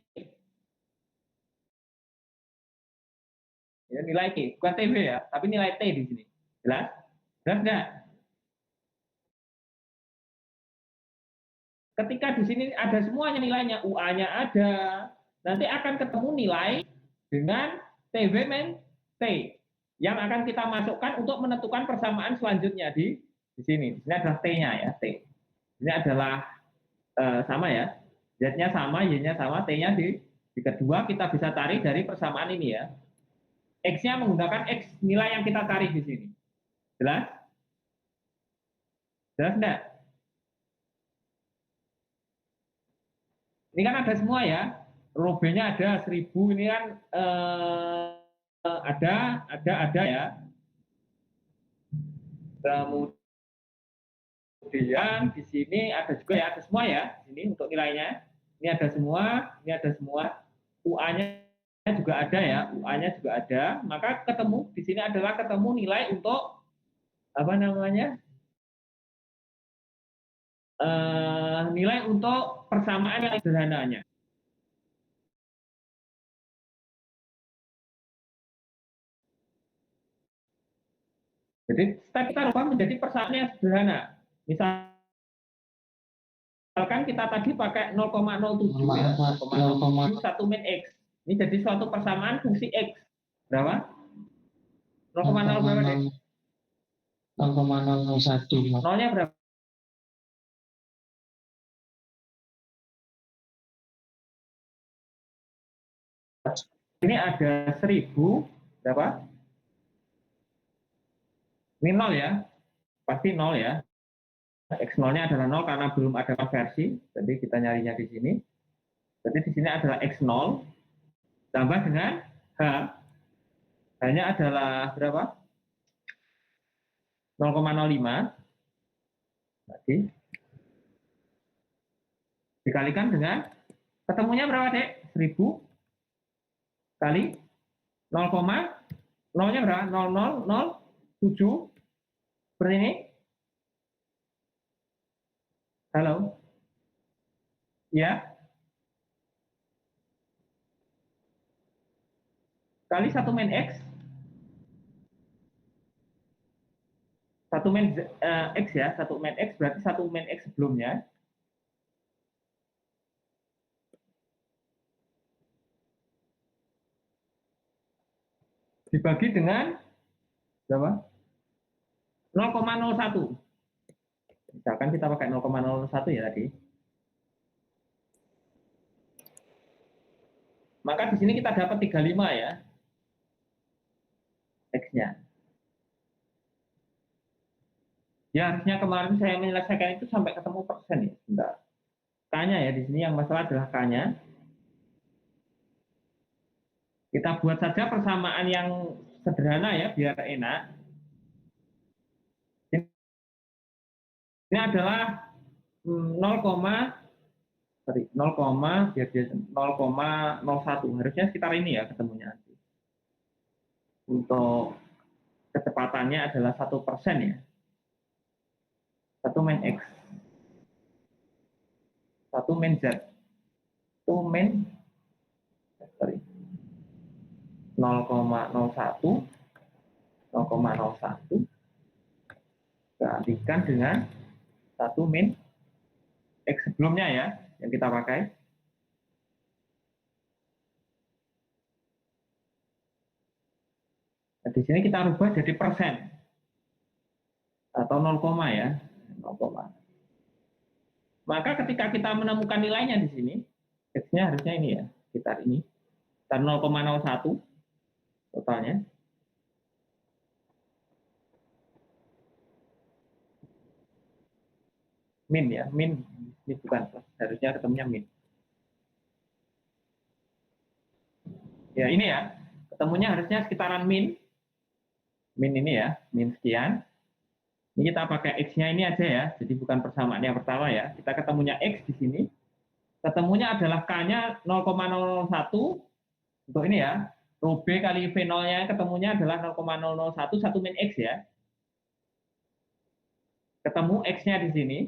Ya, nilai T, bukan TB ya, tapi nilai T di sini. Jelas? Jelas enggak? Ketika di sini ada semuanya nilainya, UA-nya ada, nanti akan ketemu nilai dengan TB min T yang akan kita masukkan untuk menentukan persamaan selanjutnya di sini. Di sini adalah T-nya ya, T. Ini adalah sama ya, Z-nya sama, Y-nya sama, T-nya di kedua kita bisa cari dari persamaan ini ya. X-nya menggunakan X nilai yang kita cari di sini. Jelas? Jelas enggak? Ini kan ada semua ya. Row B-nya ada 1000, ini kan ada ya. Kemudian di sini ada juga ya, ada semua ya. Ini untuk nilainya. Ini ada semua, ini ada semua. UA-nya juga ada ya, UA-nya juga ada. Maka ketemu di sini adalah ketemu nilai untuk apa namanya? Nilai untuk persamaan yang sederhananya. Jadi step kita rubah menjadi persamaan yang sederhana. Misalkan kita tadi pakai 0,07 ya, 0,07 1 min X. Ini jadi suatu persamaan fungsi X. Berapa? 0,0 berapa deh? 0,001. Nolnya berapa? Ini ada 1000 berapa? Ini 0 ya, pasti 0 ya. X0-nya adalah 0 karena belum ada konversi, jadi kita nyarinya di sini. Jadi di sini adalah X0 tambah dengan H. H-nya adalah berapa? 0,05. Tadi dikalikan dengan ketemunya berapa, Dek? 1000 kali 0,0-nya berapa? 0,007 seperti ini. Halo? Ya? Kali 1 min X. 1 min X ya, 1 min X berarti 1 min X sebelumnya. Dibagi dengan berapa? 0,01. Misalkan kita pakai 0,01 ya tadi. Maka di sini kita dapat 35 ya. X-nya. Ya harusnya kemarin saya menyelesaikan itu sampai ketemu persen ya. Sebentar. K-nya ya, di sini yang masalah adalah K-nya. Kita buat saja persamaan yang sederhana ya, biar enak. Ini adalah 0,01. Harusnya sekitar ini ya ketemunya nanti. Untuk kecepatannya adalah 1% ya. 1 min X. 1 min Z. 1 min 0,01 dikalikan dengan 1 min X sebelumnya ya, yang kita pakai. Nah, di sini kita rubah jadi persen. Atau 0, ya. 0. Maka ketika kita menemukan nilainya di sini, X-nya harusnya ini ya, sekitar ini. Sekitar 0,01 totalnya. Min ya, min. Ini bukan plus, harusnya ketemunya min. Ya ini ya, ketemunya harusnya sekitaran min. Min ini ya, min sekian. Ini kita pakai X-nya ini aja ya, jadi bukan persamaan yang pertama ya. Kita ketemunya X di sini. Ketemunya adalah K-nya 0,001. Untuk ini ya, rho B kali V0-nya ketemunya adalah 0,001 1 min X ya. Ketemu X-nya di sini.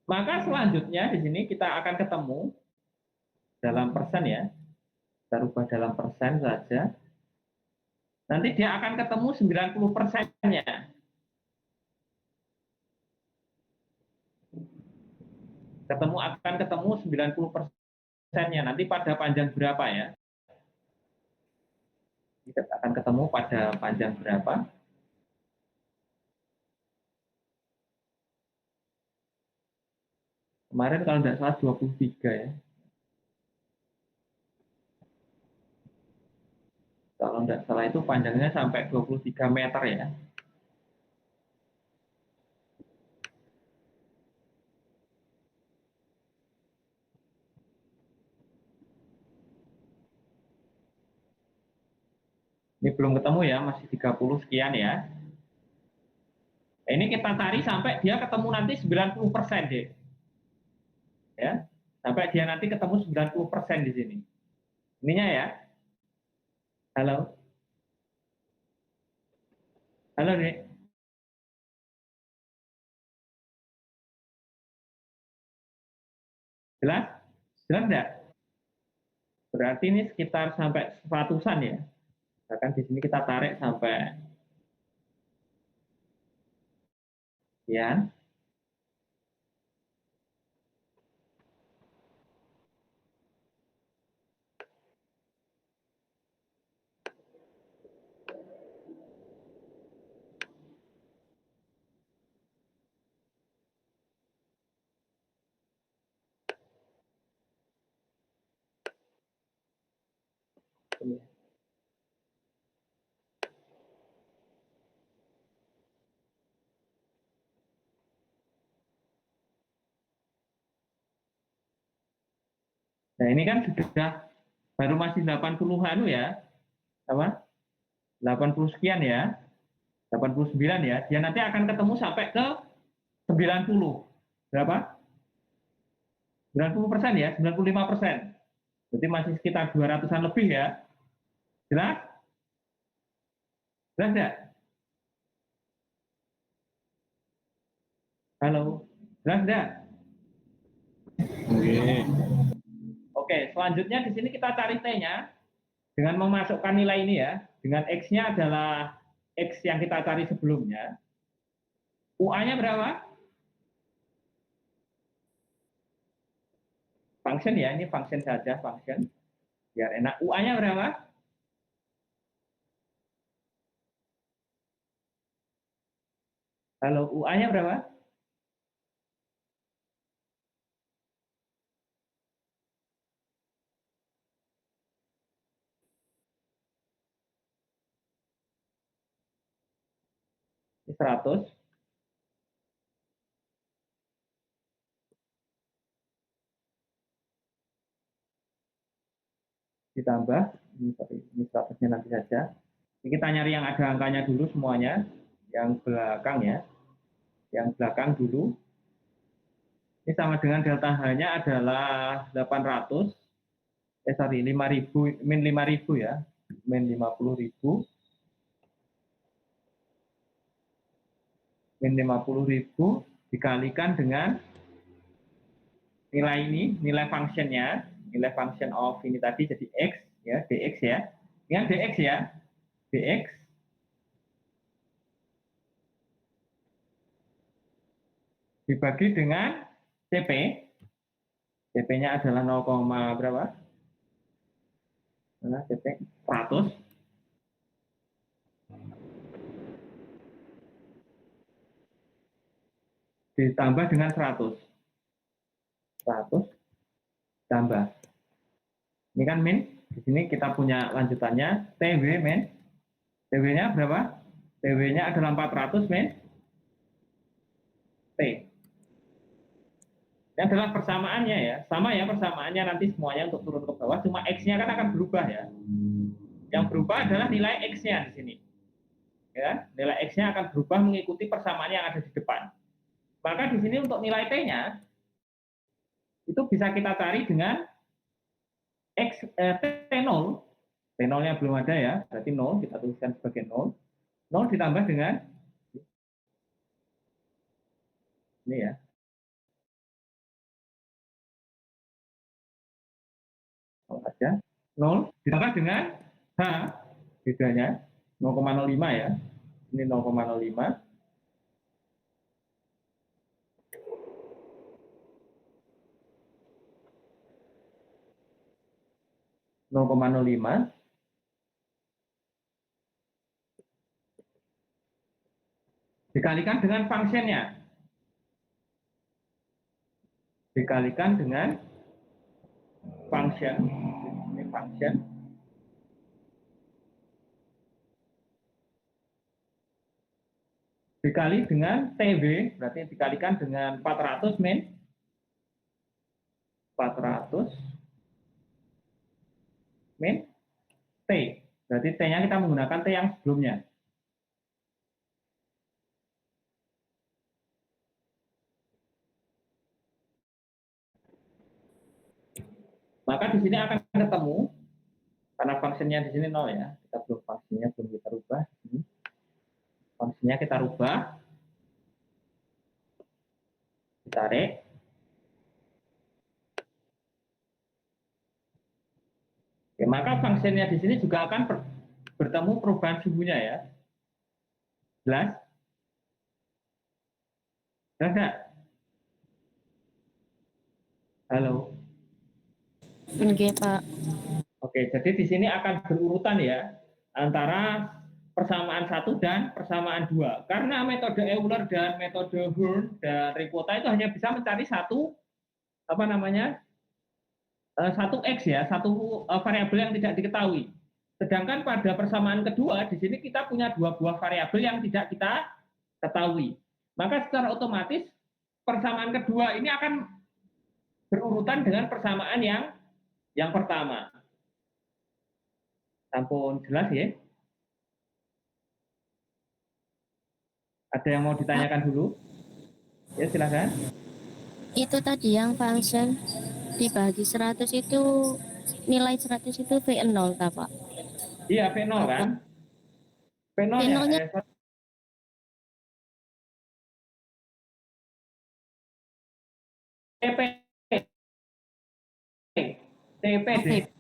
Maka selanjutnya di sini kita akan ketemu dalam persen ya. Kita rubah dalam persen saja. Nanti dia akan ketemu 90%-nya. Akan ketemu 90%-nya. Nanti pada panjang berapa ya? Kita akan ketemu pada panjang berapa? Kemarin kalau tidak salah 23 ya. Kalau tidak salah itu panjangnya sampai 23 meter ya. Ini belum ketemu ya, masih 30 sekian ya. Nah, ini kita cari sampai dia ketemu nanti 90% deh. Ya, sampai dia nanti ketemu 90% di sini. Ininya ya. Halo. Halo, Dek. Jelas? Jelas enggak? Berarti ini sekitar sampai 100-an ya. Bahkan di sini kita tarik sampai ya. Nah, ini kan sudah baru masih 80-an ya. Apa? 80 sekian ya. 89 ya. Dia nanti akan ketemu sampai ke 90. Berapa? 90% ya, 95%. Berarti masih sekitar 200-an lebih ya. Jelas? Jelas enggak? Halo? Jelas enggak? Oke, selanjutnya di sini kita cari T-nya dengan memasukkan nilai ini ya. Dengan X-nya adalah X yang kita cari sebelumnya. UA-nya berapa? Function ya, ini function saja, function. Biar enak. UA-nya berapa? Halo, UA-nya berapa? Ini 100. Ditambah, ini 100-nya nanti saja. Ini kita nyari yang ada angkanya dulu semuanya. Yang belakang ya. Yang belakang dulu. Ini sama dengan delta H-nya adalah 800. 5.000, min 5.000 ya. Min 50.000. Min 50.000 dikalikan dengan nilai ini, nilai functionnya, nilai function of ini tadi jadi X, ya, dx ya. Ingat dx ya. Dx dibagi dengan CP. CP-nya adalah 0, berapa? Nah, CP 100. Ditambah dengan 100. 100 tambah. Ini kan min. Di sini kita punya lanjutannya TW min. TW-nya berapa? TW-nya adalah 400 min T. Ini adalah persamaannya ya. Sama ya persamaannya nanti semuanya untuk turun ke bawah. Cuma X-nya kan akan berubah ya. Yang berubah adalah nilai X-nya di sini. Ya, nilai X-nya akan berubah mengikuti persamaan yang ada di depan. Maka di sini untuk nilai T-nya itu bisa kita cari dengan T0. T0-nya belum ada ya, berarti 0, kita tuliskan sebagai 0. 0 ditambah dengan ini ya. Aja 0 ditambah dengan H, bedanya 0,05 ya. Ini 0,05. 0,05 dikalikan dengan fungsinya. Dikalikan dengan function. Ini function. dikali dengan TB, berarti dikalikan dengan 400 min 400 min T. Berarti T-nya kita menggunakan T yang sebelumnya. Maka di sini akan ketemu, karena fungsinya di sini 0 ya. Kita belum fungsinya belum kita rubah. Fungsinya kita rubah. Ditarik. Oke, maka fungsinya di sini juga akan bertemu perubahan suhunya ya. Jelas? Jelas nggak? Halo. Oke, Pak. Oke, jadi di sini akan berurutan ya antara persamaan 1 dan persamaan 2. Karena metode Euler dan metode Hurn dan Ricotta itu hanya bisa mencari satu satu X ya, satu variabel yang tidak diketahui. Sedangkan pada persamaan kedua di sini kita punya dua buah variabel yang tidak kita ketahui. Maka secara otomatis persamaan kedua ini akan berurutan dengan persamaan yang pertama. Sampun jelas ya? Ada yang mau ditanyakan dulu? Ya silakan. Itu tadi yang function dibagi 100 itu nilai 100 itu V0 tak, Pak? Iya V0 kan? V0 ya. V0-nya TP TPD. oke.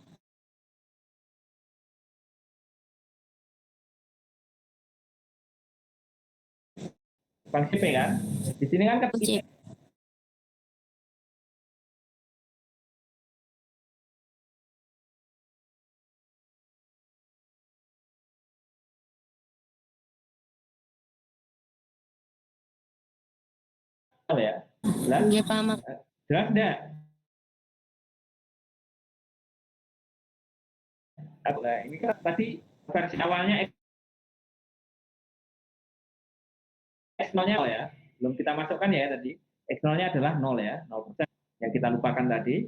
Fungsi P kan? Di sini kan Kunci. ya. Jelas? Oke, Pak. Jelas enggak? Nah, ini kan tadi versi awalnya X0-nya 0 ya. Belum kita masukkan ya tadi. X0-nya adalah 0 ya, 0%. Yang kita lupakan tadi.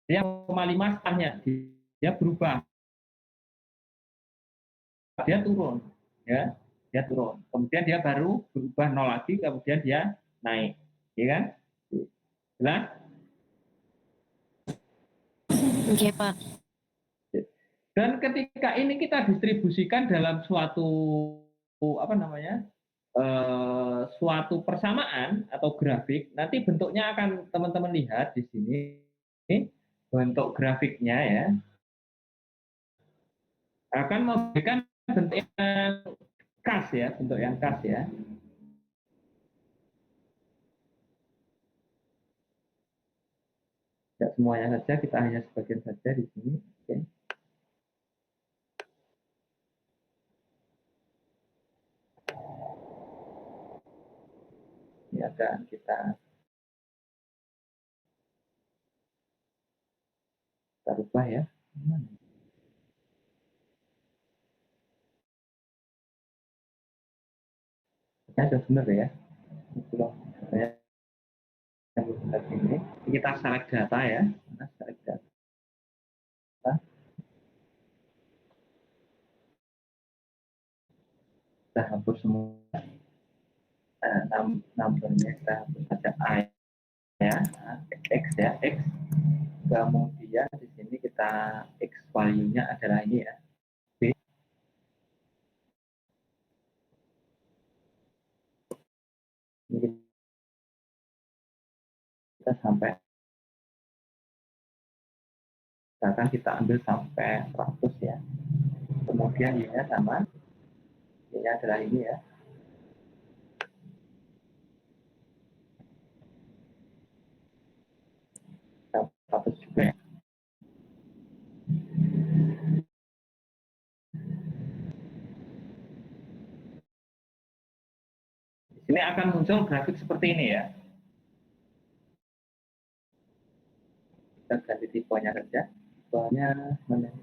Yang 0,5 setengahnya dia berubah. Dia turun ya. Dia turun. Kemudian dia baru berubah 0 lagi, kemudian dia naik. Ya kan? Jelas? Oke, Pak. Dan ketika ini kita distribusikan dalam suatu suatu persamaan atau grafik, nanti bentuknya akan teman-teman lihat di sini bentuk grafiknya ya akan memberikan bentuk yang khas ya, bentuk yang khas ya. Tidak semuanya saja, kita hanya sebagian saja di sini. Oke. Ini akan kita rubah ya. Ya, sudah benar ya. Itulah saya yang benar ini. Kita select data ya. Select data. Kita hapus semua. Numbernya kita hapus saja A ya, X ya, X. Kemudian di sini kita X value-nya adalah ini ya, B. Ini kita sampai, misalkan kita ambil sampai 100 ya. Kemudian ini sama, ini adalah ini ya. Satu juga ya. Di sini akan muncul grafik seperti ini ya. Kita ganti tipenya saja. Tipenya mana?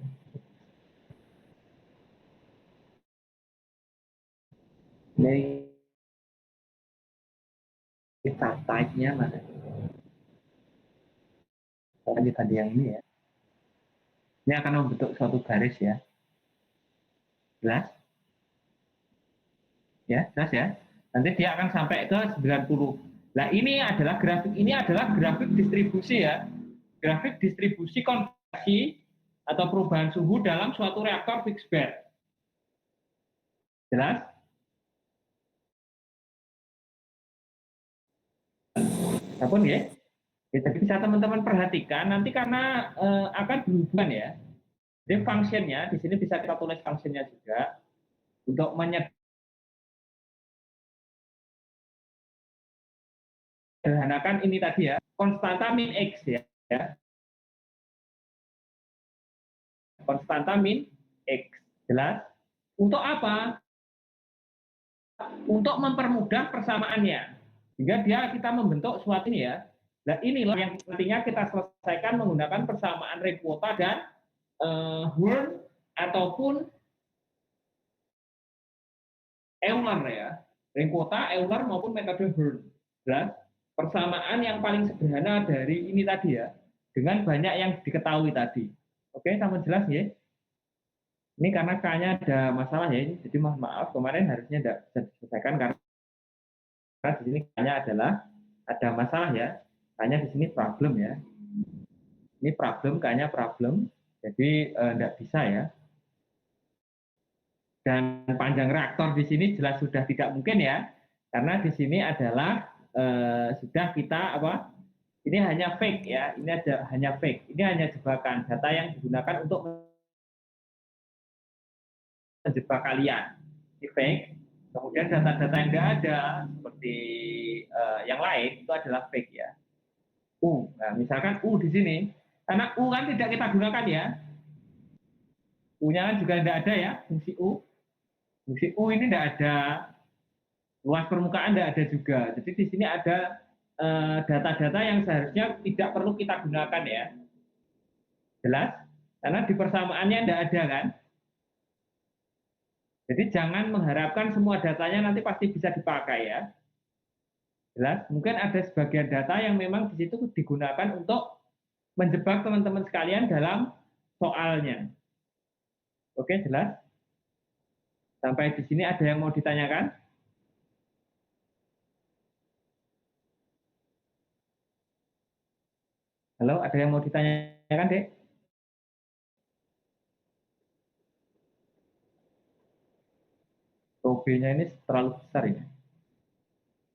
Ini type-nya mana? Tadi yang ini ya. Ini akan membentuk suatu garis ya. Jelas? Ya, jelas ya. Nanti dia akan sampai ke 90. Nah, ini adalah grafik distribusi ya. Grafik distribusi konveksi atau perubahan suhu dalam suatu reaktor fixed bed. Jelas? Apapun ya. Jadi bisa teman-teman perhatikan nanti karena akan berhubungan ya. Jadi fungsinya di sini bisa kita tulis fungsinya juga untuk menyederhanakan ini tadi ya, konstanta min X ya. Konstanta min X. Jelas? Untuk apa? Untuk mempermudah persamaannya. Sehingga kita membentuk suatu ini ya. Nah inilah yang nantinya kita selesaikan menggunakan persamaan ring kuota dan Hurn ataupun Euler ya. Ring kuota, Euler maupun metode Hurn. Jelas? Persamaan yang paling sederhana dari ini tadi ya. Dengan banyak yang diketahui tadi. Oke, sama jelas ya. Ini karena K-nya ada masalah ya, ini jadi mohon maaf kemarin harusnya tidak bisa diselesaikan karena di sini K-nya adalah ada masalah ya, K-nya di sini problem ya. Ini problem, K-nya problem, jadi tidak bisa ya. Dan panjang reaktor di sini jelas sudah tidak mungkin ya, karena di sini adalah sudah kita apa? Ini hanya fake ya, ini hanya fake, ini hanya jebakan data yang digunakan untuk menjebak kalian. Ini fake. Kemudian data-data yang tidak ada seperti yang lain itu adalah fake ya. Nah, misalkan di sini, karena kan tidak kita gunakan ya. U-nya kan juga tidak ada ya, fungsi U. Fungsi U ini tidak ada. Luas permukaan tidak ada juga. Jadi di sini ada data-data yang seharusnya tidak perlu kita gunakan ya. Jelas? Karena di persamaannya tidak ada kan. Jadi jangan mengharapkan semua datanya nanti pasti bisa dipakai ya. Jelas? Mungkin ada sebagian data yang memang di situ digunakan untuk menjebak teman-teman sekalian dalam soalnya. Oke, jelas? Sampai di sini ada yang mau ditanyakan? Halo, ada yang mau ditanyakan, Dek? Robe-nya ini terlalu besar ya.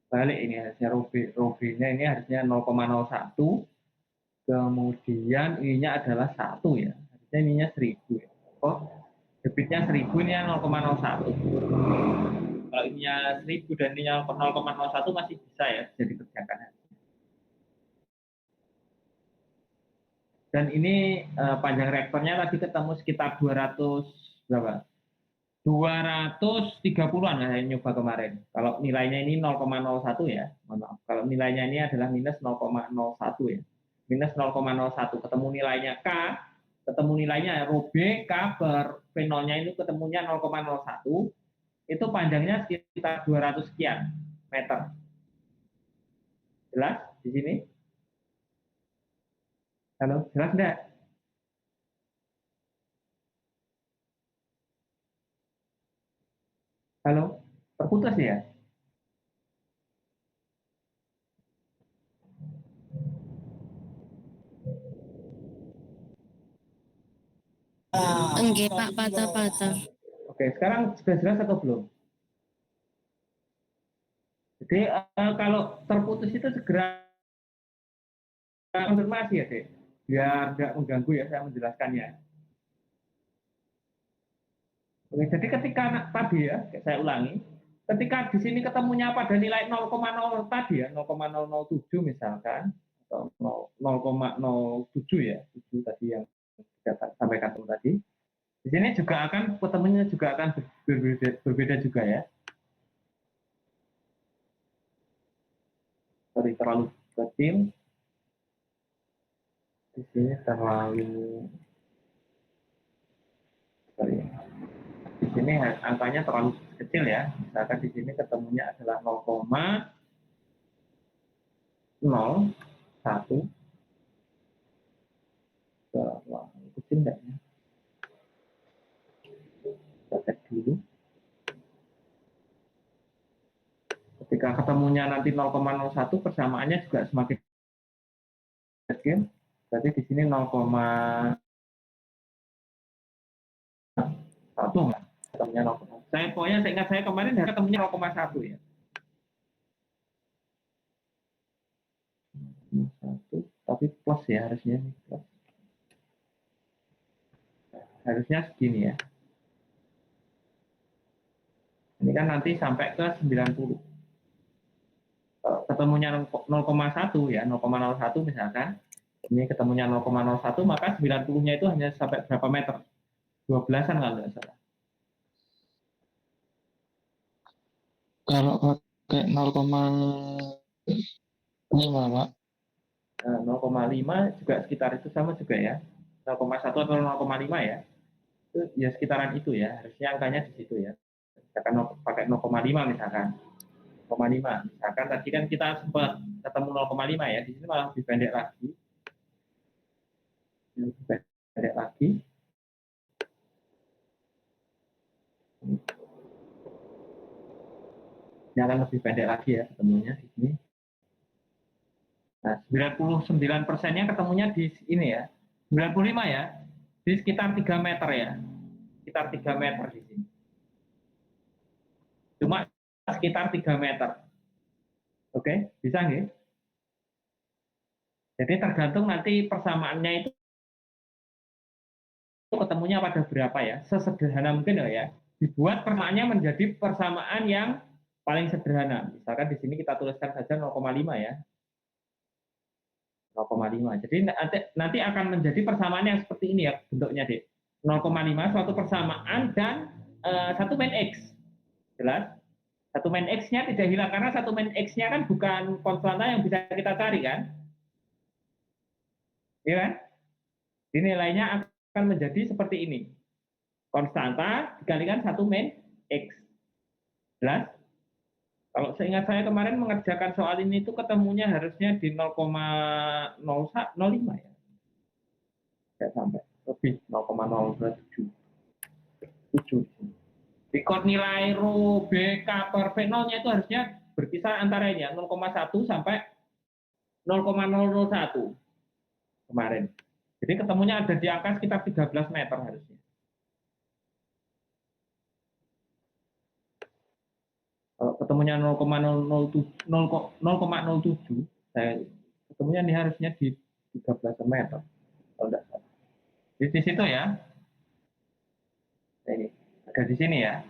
Balik ini harusnya robe-nya ini harusnya 0,01, kemudian ininya adalah 1 ya. Harusnya ininya 1000 ya. Oh, debitnya 1000 ini 0,01. Kalau ininya 1000 dan ininya 0,01 masih bisa ya, jadi kerjakan. Dan ini panjang reaktornya tadi ketemu sekitar 200 berapa? 230-an lah yang nyoba kemarin. Kalau nilainya ini 0,01 ya, mohon maaf. Kalau nilainya ini adalah minus 0,01 ya. Minus 0,01 ketemu nilainya K, ketemu nilainya rho B, K per V0-nya ini ketemunya 0,01, itu panjangnya sekitar 200 sekian meter. Jelas di sini? Halo, jelas enggak? Halo, terputus ya? Enggak Pak, patah-patah. Oke, sekarang sudah jelas atau belum? Jadi kalau terputus itu segera konfirmasi ya, Dek. Biar tidak mengganggu ya saya menjelaskannya. Oke, jadi ketika tadi ya, saya ulangi, ketika di sini ketemunya pada nilai 0,0 tadi ya, 0,007 misalkan, atau 0,07 ya, 7 tadi yang saya sampaikan tadi. Di sini juga akan ketemunya juga akan berbeda juga ya. Sorry, terlalu kecil. Di sini terlalu, sorry, di sini angkanya terlalu kecil ya. Misalkan di sini ketemunya adalah 0,01. Wah, kecil enggak ya? Kita cek dulu. Ketika ketemunya nanti 0,01, persamaannya juga semakin kecil. Berarti di sini 0,1 enggak? Ketemunya 0,1. Pokoknya seingat saya kemarin ketemunya 0,1 ya. 1, tapi plus ya harusnya. Plus. Harusnya segini ya. Ini kan nanti sampai ke 90. Ketemunya 0,1 ya, 0,01 misalkan. Ini ketemunya 0,01, maka 90-nya itu hanya sampai berapa meter? 12-an kalau nggak salah. Kalau pakai 0,5 Pak. 0,5 juga sekitar itu sama juga ya. 0,1 atau 0,5 ya. Itu ya sekitaran itu ya. Harusnya angkanya di situ ya. Misalkan pakai 0,5 misalkan. 0,5. Misalkan tadi kan kita sempat ketemu 0,5 ya. Di sini malah lebih pendek lagi. Lebih pendek lagi. Ini akan lebih pendek lagi ya ketemunya di sini. Nah, 99%-nya ketemunya di ini ya. 95 ya. Di sekitar 3 meter ya. Sekitar 3 meter di sini. Cuma sekitar 3 meter. Oke, bisa nggih? Jadi tergantung nanti persamaannya itu ketemunya pada berapa ya. Sesederhana mungkin ya. Dibuat persamaannya menjadi persamaan yang paling sederhana. Misalkan di sini kita tuliskan saja 0,5 ya. 0,5. Jadi nanti akan menjadi persamaan yang seperti ini ya bentuknya, Dek. 0,5 suatu persamaan dan 1 min X. Jelas? 1 min X-nya tidak hilang karena 1 min X-nya kan bukan konstanta yang bisa kita cari kan? Iya kan? Jadi nilainya akan menjadi seperti ini. Konstanta dikalikan 1 min X. Jelas? Kalau seingat saya kemarin mengerjakan soal ini itu ketemunya harusnya di 0,05 ya. Tidak sampai, lebih 0,027. Record nilai rho B, K per V0-nya itu harusnya berkisar antara ini ya, 0,1 sampai 0,001 kemarin. Jadi ketemunya ada di angka sekitar 13 meter harusnya. Kalau ketemunya 0,07, saya ketemunya ini harusnya di 13 meter. Kalau tidak salah. Di situ ya. Ini ada di sini ya.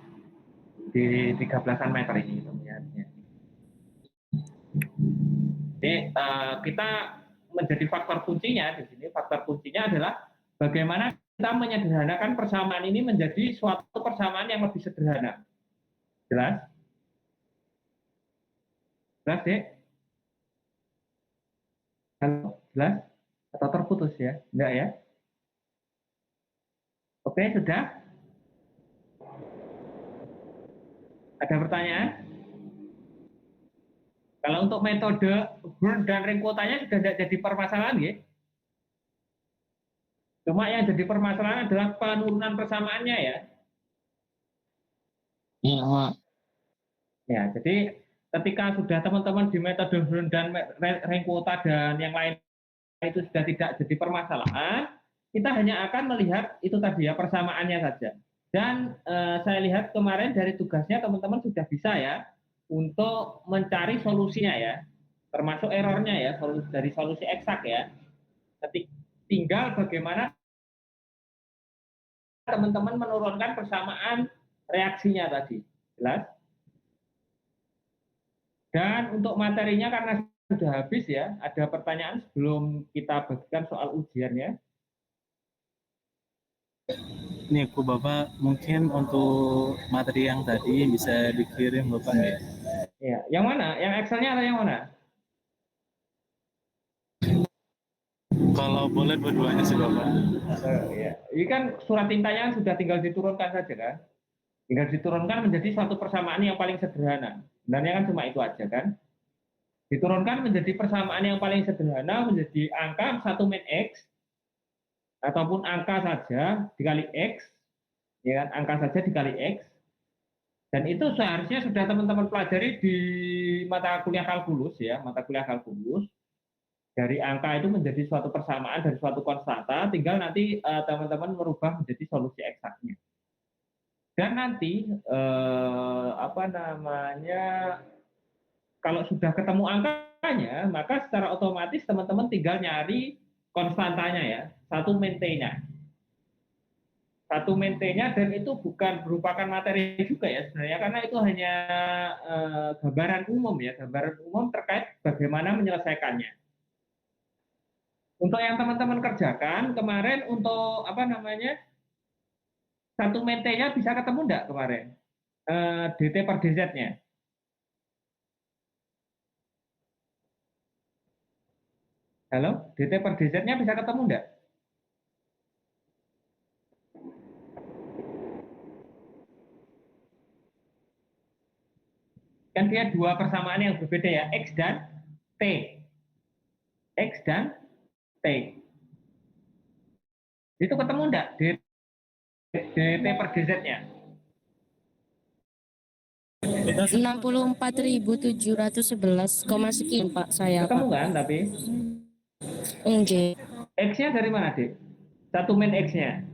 Di 13 meter ini ketemunya harusnya. Jadi kita menjadi faktor kuncinya di sini. Faktor kuncinya adalah bagaimana kita menyederhanakan persamaan ini menjadi suatu persamaan yang lebih sederhana. Jelas? Jelas, Dek? Halo, jelas? Atau terputus ya? Enggak ya? Oke, sudah? Ada pertanyaan? Kalau untuk metode Born dan ring kuotanya sudah tidak jadi permasalahan, ya? Cuma yang jadi permasalahan adalah penurunan persamaannya ya. Iya, Pak. Ya, jadi ketika sudah teman-teman di metode Born dan ring kuota dan yang lain itu sudah tidak jadi permasalahan, kita hanya akan melihat itu tadi ya persamaannya saja. Dan saya lihat kemarin dari tugasnya teman-teman sudah bisa ya untuk mencari solusinya ya, termasuk errornya ya, dari solusi eksak ya. Tinggal bagaimana teman-teman menurunkan persamaan reaksinya tadi, jelas? Dan untuk materinya karena sudah habis ya, ada pertanyaan sebelum kita bagikan soal ujiannya. Nih, Bu Bapak, mungkin untuk materi yang tadi bisa dikirim Bapak ya? Ya, yang mana? Yang Excel-nya atau yang mana? Kalau boleh dua-duanya sih Bapak. Ya. Ini kan surat tintanya sudah tinggal diturunkan saja kan? Tinggal diturunkan menjadi suatu persamaan yang paling sederhana. Sebenarnya kan cuma itu aja kan. Diturunkan menjadi persamaan yang paling sederhana menjadi angka 1 min X ataupun angka saja dikali X, ya kan, angka saja dikali X. Dan itu seharusnya sudah teman-teman pelajari di mata kuliah kalkulus ya, mata kuliah kalkulus. Dari angka itu menjadi suatu persamaan dari suatu konstanta, tinggal nanti teman-teman merubah menjadi solusi eksaknya. Dan nanti kalau sudah ketemu angkanya, maka secara otomatis teman-teman tinggal nyari konstantanya ya, satu min T-nya. Satu min T-nya, dan itu bukan merupakan materi juga ya sebenarnya, karena itu hanya gambaran umum ya, gambaran umum terkait bagaimana menyelesaikannya. Untuk yang teman-teman kerjakan kemarin untuk satu min T-nya bisa ketemu enggak kemarin? DT per DZ-nya. Halo, DT per DZ-nya bisa ketemu enggak? Kan dia dua persamaan yang berbeda ya, X dan T. X dan T. Itu ketemu enggak DT per DZ-nya? 64.711, sekian Pak saya Ketemu Pak. kan tapi? Enggak. X-nya dari mana, Dik? Satu min X-nya.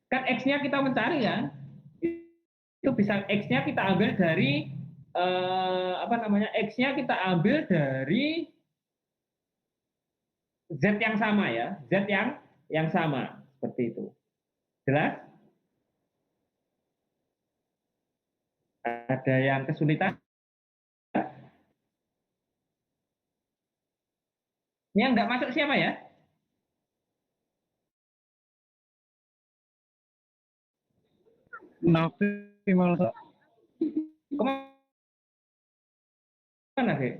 Kan X-nya kita mencari ya. Itu bisa X-nya kita ambil dari X-nya kita ambil dari Z yang sama ya. Z yang sama seperti itu. Jelas? Ada yang kesulitan? Ini yang nggak masuk siapa ya? Novi malah Kemana sih?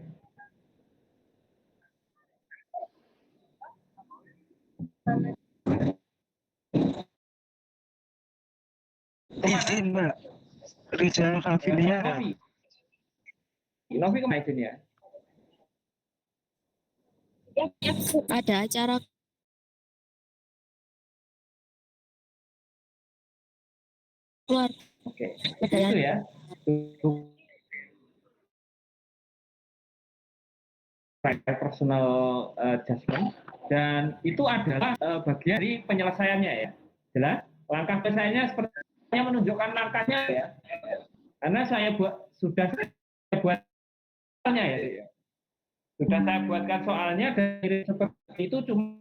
izin Mbak. Rizal Kafilia. Novi kemana izin ya? Ada acara keluar. Oke, Ada itu ya. Personal judgment, dan itu adalah bagian dari penyelesaiannya ya. Jelas? Langkah penyelesaiannya sepertinya menunjukkan langkahnya ya. Karena sudah saya buatnya ya. Sudah saya buatkan soalnya dari seperti itu, cuma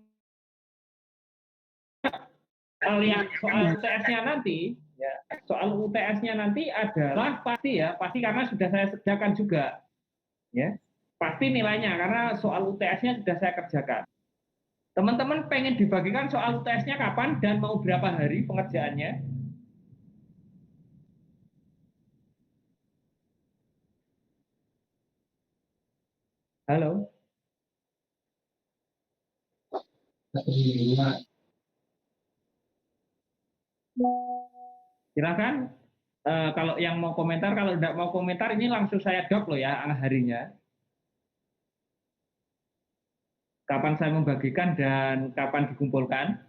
lihat soal UTS-nya nanti ya. Soal UTS-nya nanti adalah pasti karena sudah saya sediakan juga ya. Pasti nilainya karena soal UTS-nya sudah saya kerjakan. Teman-teman pengen dibagikan soal UTS-nya kapan dan mau berapa hari pengerjaannya? Halo? Silakan. Kalau yang mau komentar, kalau tidak mau komentar ini langsung saya drop loh ya harinya. Kapan saya membagikan dan kapan dikumpulkan.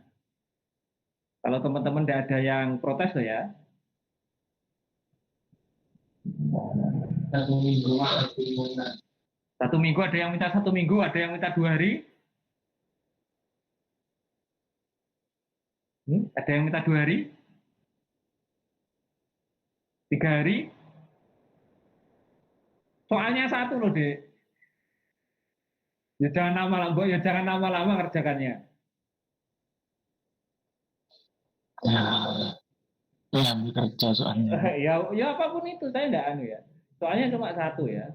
Kalau teman-teman tidak ada yang protes loh ya. Satu minggu ada yang minta 1 minggu, ada yang minta 2 hari. Ada yang minta 2 hari? 3 hari? Soalnya satu loh, Dek. Ya jangan lama-lama, ya jangan lama-lama kerjakannya. Ya, bekerja soalnya. Ya apapun itu, saya enggak ya. Soalnya cuma satu ya.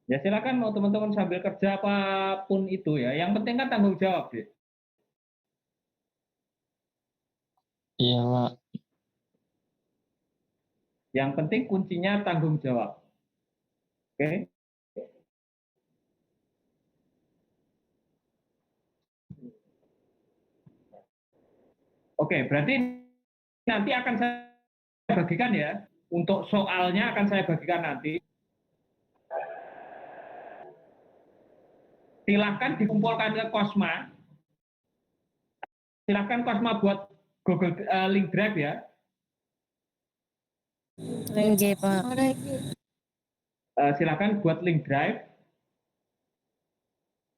Ya silakan mau teman-teman sambil kerja apapun itu ya. Yang penting kan tanggung jawab, Dek. Iya, Pak. Yang penting kuncinya tanggung jawab. Oke? Oke, berarti nanti akan saya bagikan ya. Untuk soalnya akan saya bagikan nanti. Silahkan dikumpulkan ke Cosma. Silahkan Cosma buat Google link Drive ya. Oke, Pak. Silahkan buat link Drive.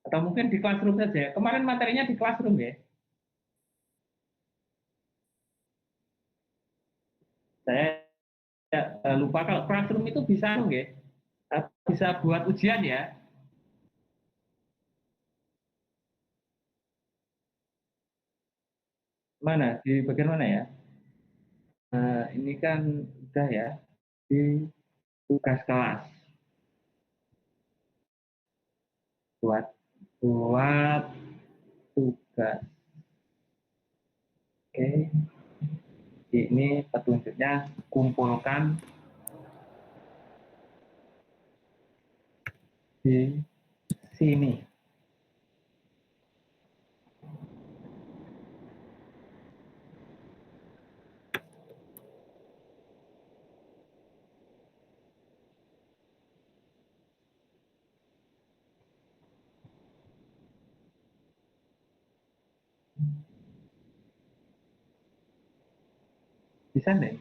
Atau mungkin di Classroom saja. Kemarin materinya di Classroom ya. Saya lupa kalau Classroom itu bisa ya. Bisa buat ujian ya. Mana? Di bagian mana ya? Ini kan udah ya. Di tugas kelas. Buat tugas. Oke. Ini petunjuknya kumpulkan di sini. Bisa deh.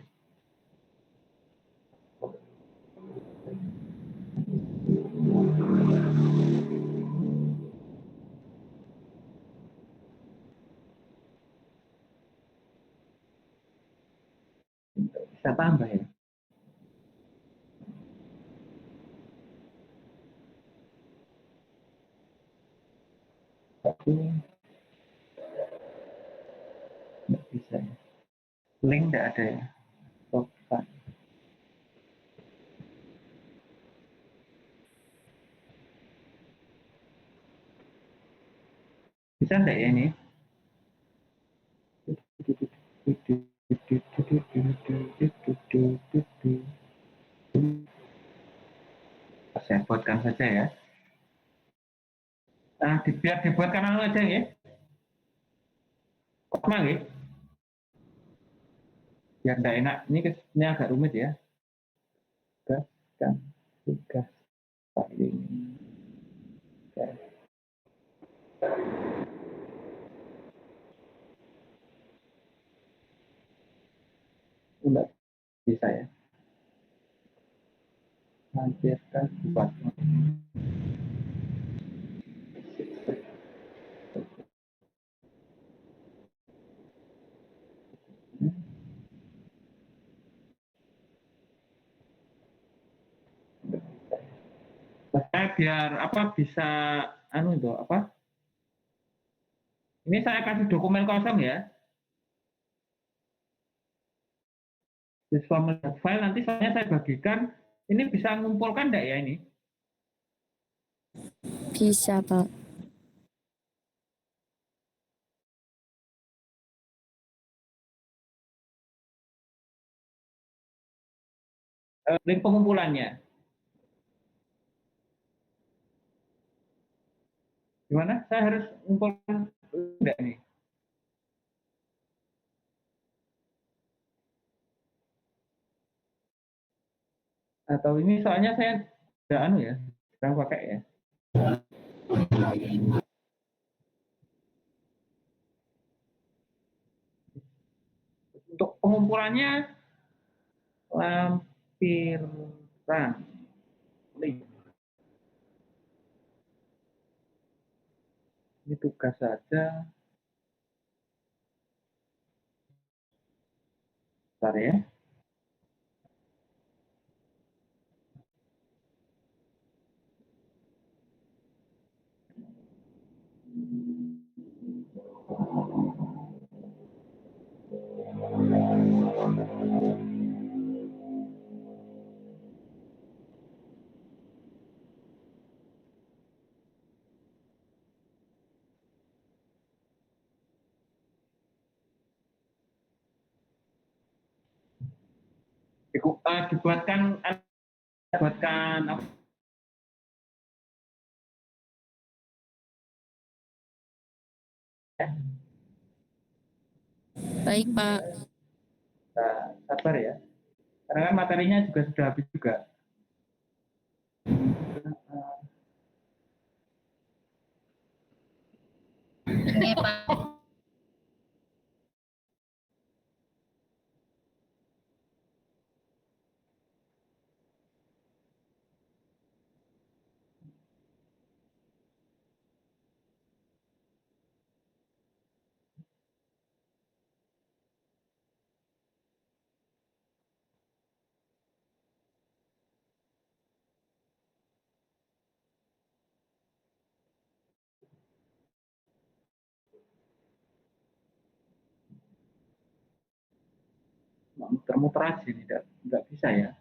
Bisa tambah ya. Tapi nggak bisa ya. Link nggak ada ya. Coba. Bisa nggak ya ini? Saya buatkan saja ya. Biar dibuat kanal aja ya. Kosma ya. Biar nggak enak. Ini agak rumit ya. Tugaskan tugas paling. Enggak bisa ya. Lampirkan buat. Saya biar apa bisa anu itu apa? Ini saya kasih dokumen kosong ya. Siswa melihat file nanti saya bagikan. Ini bisa mengumpulkan enggak ya ini? Bisa, Pak. Link pengumpulannya. Gimana? Saya harus mengumpulkan enggak nih? Atau ini soalnya saya udah anu ya, sedang pakai ya. Untuk pengumpulannya lampirkan link. Ini tugas saja. Bentar ya. Dibuatkan apa? Baik, Pak. Nah, sabar ya. Karena kan materinya juga sudah habis juga. Oke, Pak. Muter-muter aja, tidak bisa ya.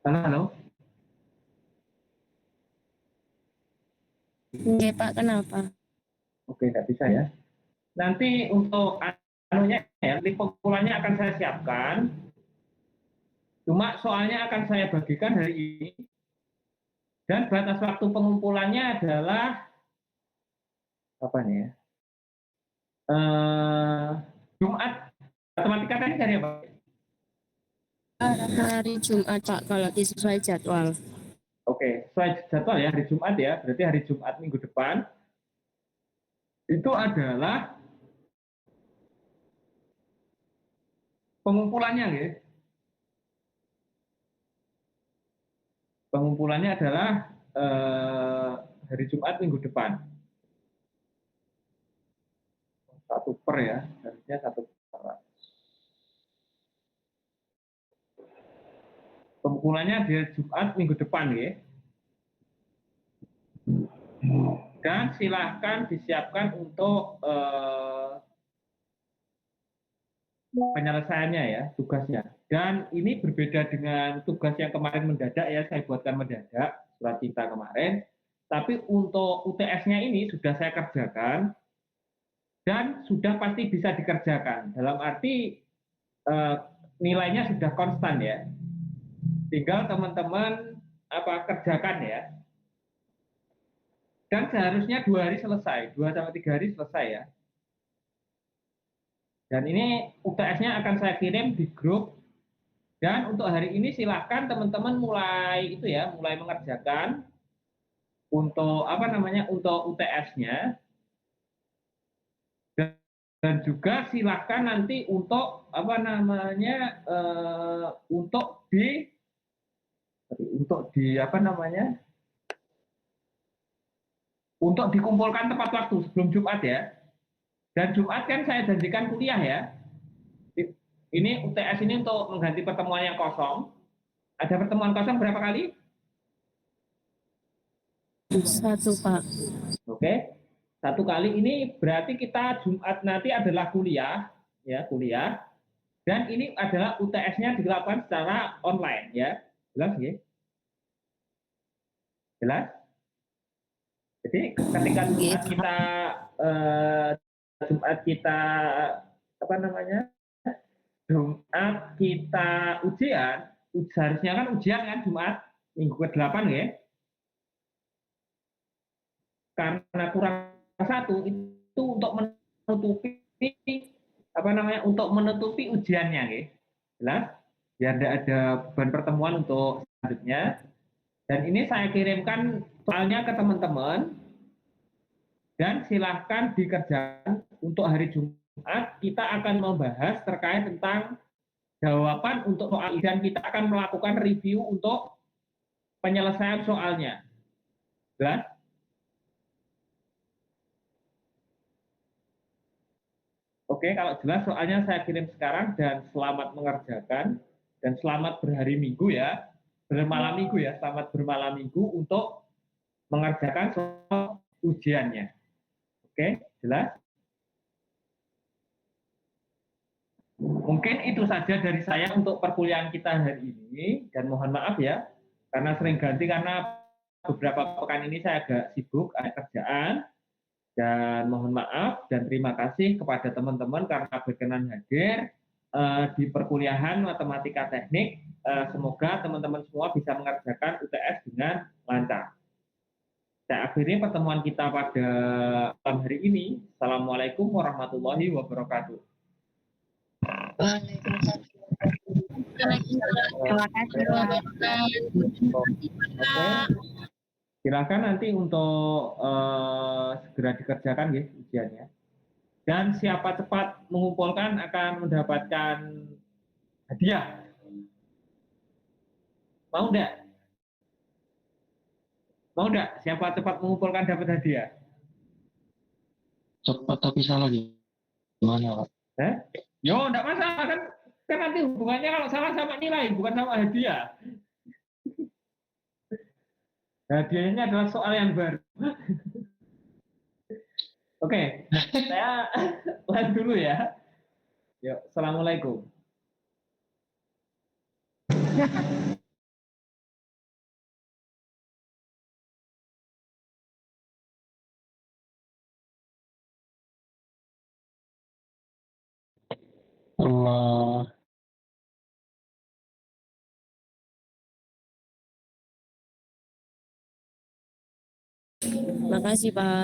Halo, halo. Oke, Pak. Kenapa? Oke, tidak bisa ya. Nanti untuk anunya ya, link pengumpulannya akan saya siapkan. Cuma soalnya akan saya bagikan hari ini. Dan batas waktu pengumpulannya adalah apa nih ya? Jumat. Matematika tadi dari apa? Hari Jumat, Pak, kalau sesuai jadwal. Oke, sesuai jadwal ya, hari Jumat ya. Berarti hari Jumat minggu depan. Itu adalah pengumpulannya ya. Pengumpulannya adalah hari Jumat minggu depan. 1 per ya, harusnya 1 per. Pengumpulannya di Jumat minggu depan ya. Dan silahkan disiapkan untuk penyelesaiannya ya, tugasnya. Dan ini berbeda dengan tugas yang kemarin mendadak ya, saya buatkan mendadak, surat cinta kemarin. Tapi untuk UTS-nya ini sudah saya kerjakan dan sudah pasti bisa dikerjakan. Dalam arti nilainya sudah konstan ya. Tinggal teman-teman kerjakan ya. Dan seharusnya 2 hari selesai, 2-3 hari selesai ya. Dan ini UTS-nya akan saya kirim di grup. Dan untuk hari ini silahkan teman-teman mulai mengerjakan untuk untuk UTS-nya. Dan juga silahkan nanti untuk untuk dikumpulkan tepat waktu sebelum Jumat ya. Dan Jumat kan saya janjikan kuliah ya. Ini UTS ini untuk mengganti pertemuan yang kosong. Ada pertemuan kosong berapa kali? 1, Pak. Oke. 1 kali ini berarti kita Jumat nanti adalah kuliah. Dan ini adalah UTS-nya dilakukan secara online ya. Jelas ya? Jelas? Jadi ketika Jumat kita ujian, seharusnya kan ujian kan Jumat minggu ke-8 ya. Karena kurang 1 itu untuk menutupi ujiannya ya. Jelas? Biar tidak ada beban pertemuan untuk selanjutnya. Dan ini saya kirimkan soalnya ke teman-teman. Dan silahkan dikerjakan untuk hari Jumat. Kita akan membahas terkait tentang jawaban untuk soal ini. Dan kita akan melakukan review untuk penyelesaian soalnya. Jelas? Oke, kalau jelas soalnya saya kirim sekarang dan selamat mengerjakan. Dan selamat berhari Minggu ya. Bermalam Minggu ya. Selamat bermalam Minggu untuk mengerjakan soal ujiannya. Oke, jelas? Mungkin itu saja dari saya untuk perkuliahan kita hari ini. Dan mohon maaf ya, karena sering ganti karena beberapa pekan ini saya agak sibuk, ada kerjaan. Dan mohon maaf dan terima kasih kepada teman-teman karena berkenan hadir di perkuliahan matematika teknik. Semoga teman-teman semua bisa mengerjakan UTS dengan lancar. Saya akhiri pertemuan kita pada malam hari ini. Assalamualaikum warahmatullahi wabarakatuh. Terima kasih Pak. Oke, silakan nanti untuk segera dikerjakan ya ujiannya. Dan siapa cepat mengumpulkan akan mendapatkan hadiah. Mau enggak? Mau enggak? Siapa cepat mengumpulkan dapat hadiah? Cepat tapi salah gimana, Pak? Yo, enggak masalah kan? Kan nanti hubungannya kalau salah sama nilai, bukan sama hadiah. Hadiahnya adalah soal yang baru. Oke, saya live dulu ya. Yuk, assalamualaikum. Allah. Terima kasih Pak.